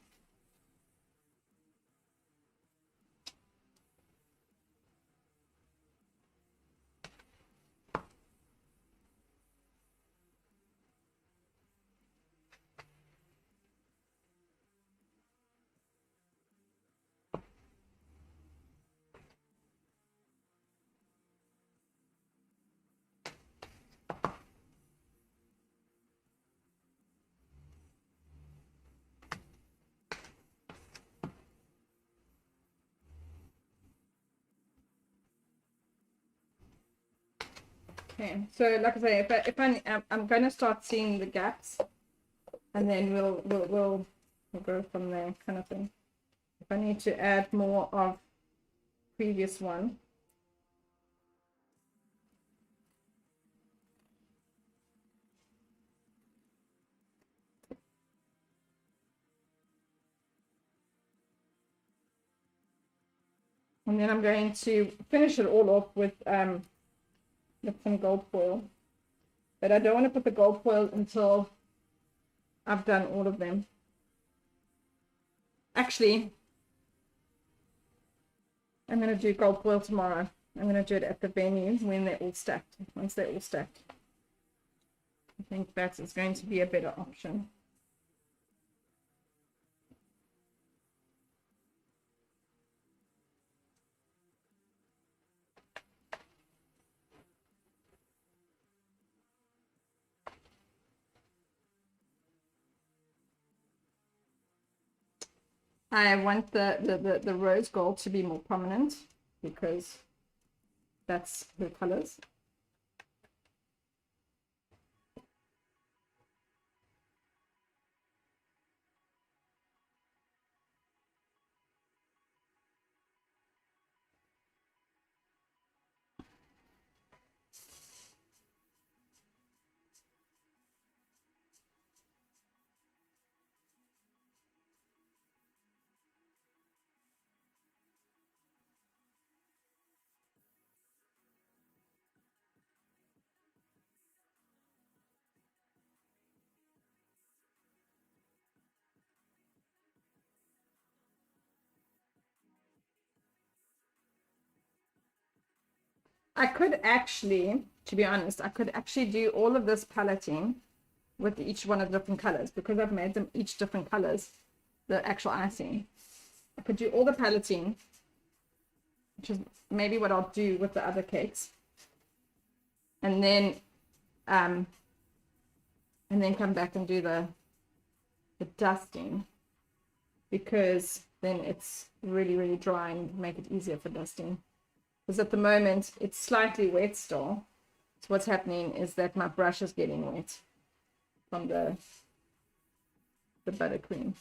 Okay, so like I say, I'm going to start seeing the gaps, and then we'll go from there, kind of thing. If I need to add more of previous one. And then I'm going to finish it all off with some gold foil. But I don't want to put the gold foil until I've done all of them. Actually, I'm going to do gold foil tomorrow. I'm going to do it at the venue when they're all stacked. Once they're all stacked, I think that is going to be a better option. I want the rose gold to be more prominent because that's the colors. I could actually, to be honest, I could actually do all of this paletting with each one of the different colors, because I've made them each different colors, the actual icing. I could do all the paletting, which is maybe what I'll do with the other cakes, and then come back and do the dusting, because then it's really, really dry and make it easier for dusting. Because at the moment it's slightly wet still. So what's happening is that my brush is getting wet from the buttercream.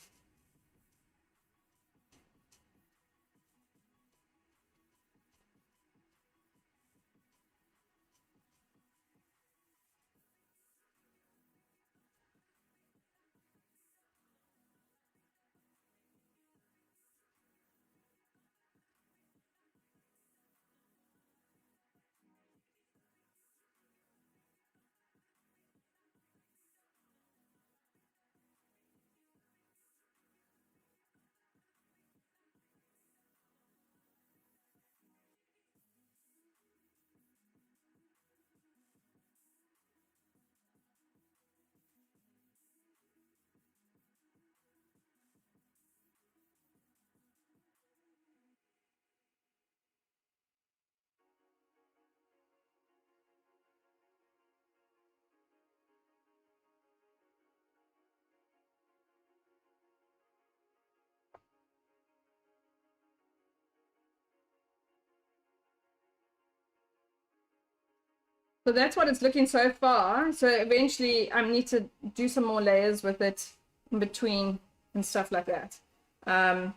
So that's what it's looking so far. So eventually I need to do some more layers with it in between and stuff like that. So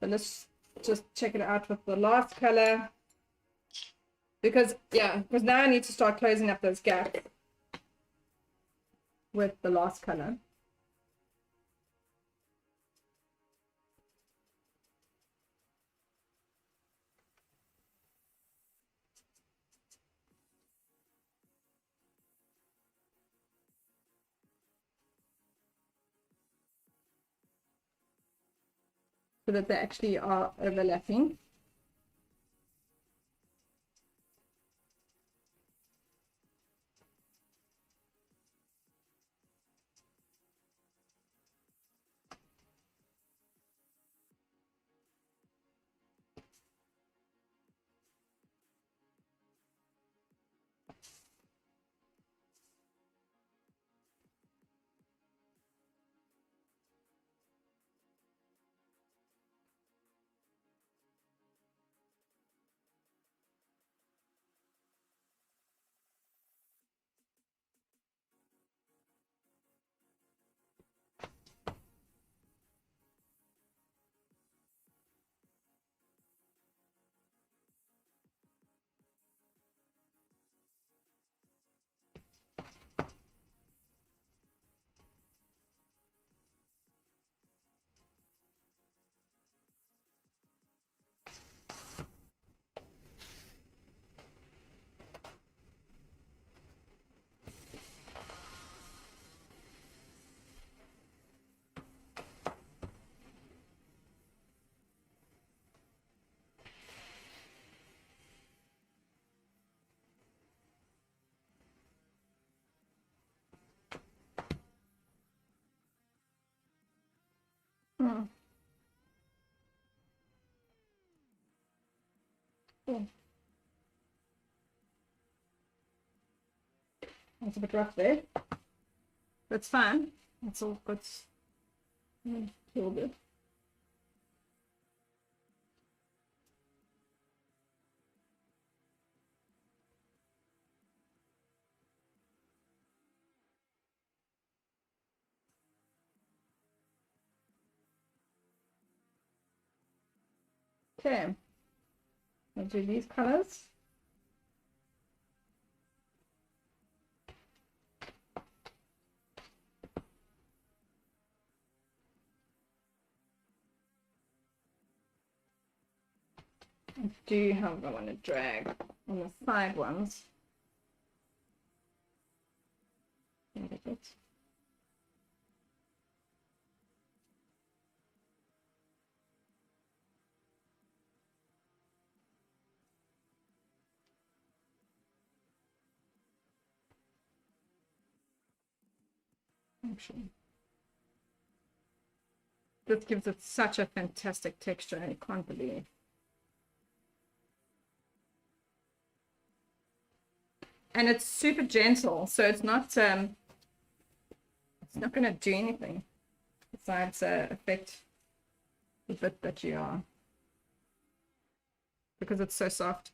let's just check it out with the last color, because now I need to start closing up those gaps with the last color. So that they actually are overlapping. Hmm. Cool. That's a bit rough there. That's fine. It's all good. It's all good. Okay. I'll do these colors. I do, however, want to drag on the side ones. There it is. actually. This gives it such a fantastic texture, I can't believe. And it's super gentle, so it's not going to do anything besides affect the bit that you are, because it's so soft.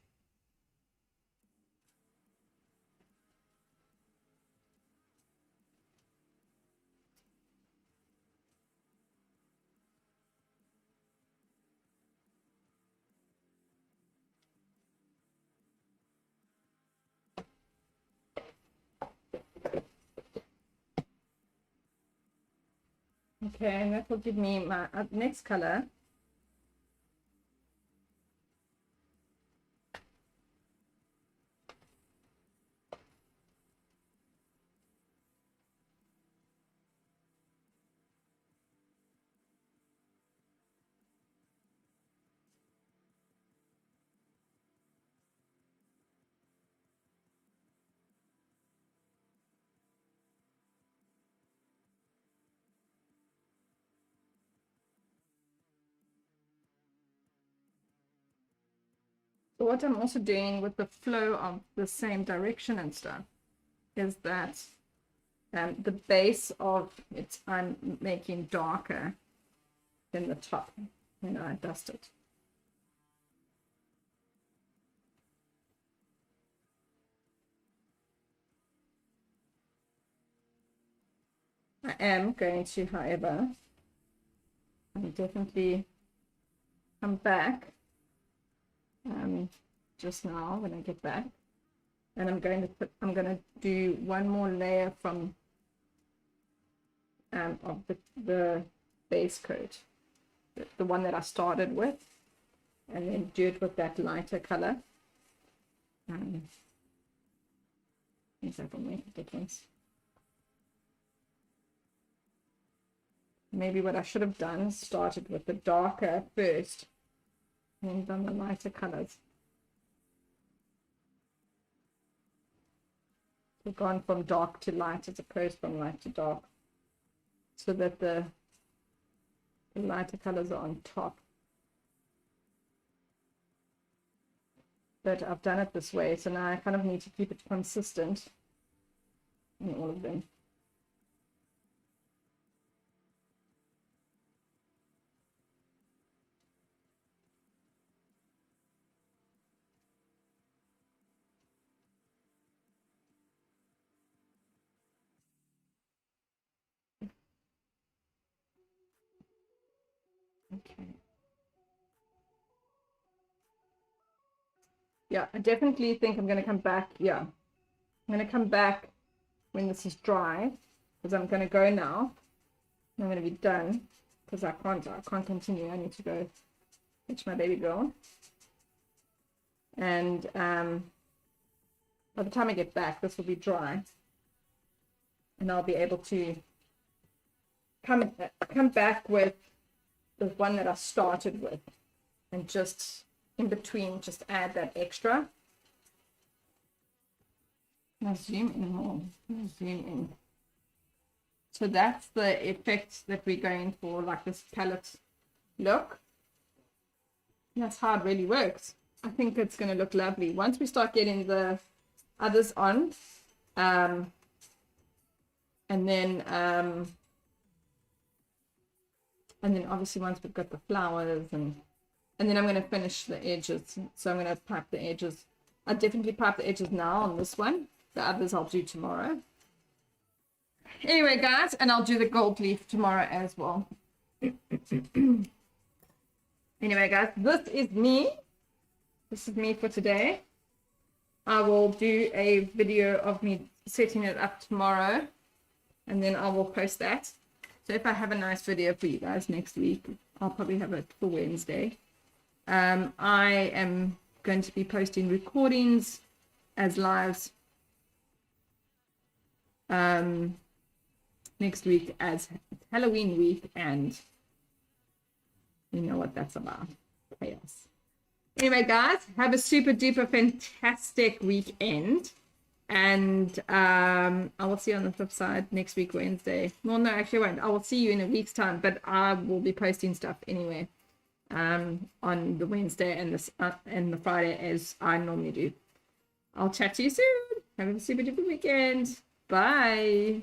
Okay, and that will give me my next color. So what I'm also doing with the flow of the same direction and stuff is that the base of it I'm making darker than the top when I dust it. I am going to, however, I'll definitely come back just now when I get back, and I'm going to do one more layer from of the base coat, the one that I started with, and then do it with that lighter color. I think that will make a difference. Maybe what I should have done is started with the darker first and then done the lighter colors. We've gone from dark to light as opposed from light to dark, so that the lighter colors are on top. But I've done it this way, so now I kind of need to keep it consistent in all of them. Okay. Yeah, I definitely think I'm going to come back. Yeah, I'm going to come back when this is dry, because I'm going to go now. I'm going to be done because I can't continue. I need to go fetch my baby girl. And by the time I get back, this will be dry, and I'll be able to come back with the one that I started with, and just in between just add that extra. Now zoom in more. Zoom in. So that's the effect that we're going for, like this palette look. That's how it really works. I think it's going to look lovely once we start getting the others on, and then obviously once we've got the flowers, and then I'm going to finish the edges. So I'm going to pipe the edges. I definitely pipe the edges now on this one. The others I'll do tomorrow. Anyway, guys, and I'll do the gold leaf tomorrow as well. Anyway, guys, this is me. This is me for today. I will do a video of me setting it up tomorrow, and then I will post that. So if I have a nice video for you guys next week, I'll probably have it for Wednesday. I am going to be posting recordings as lives next week, as Halloween week, and you know what that's about. Chaos. Anyway, guys, have a super duper fantastic weekend, And I will see you on the flip side next week, Wednesday. Well, no, actually I won't. I will see you in a week's time, but I will be posting stuff anyway on the Wednesday and the Friday as I normally do. I'll chat to you soon. Have a super duper weekend. Bye.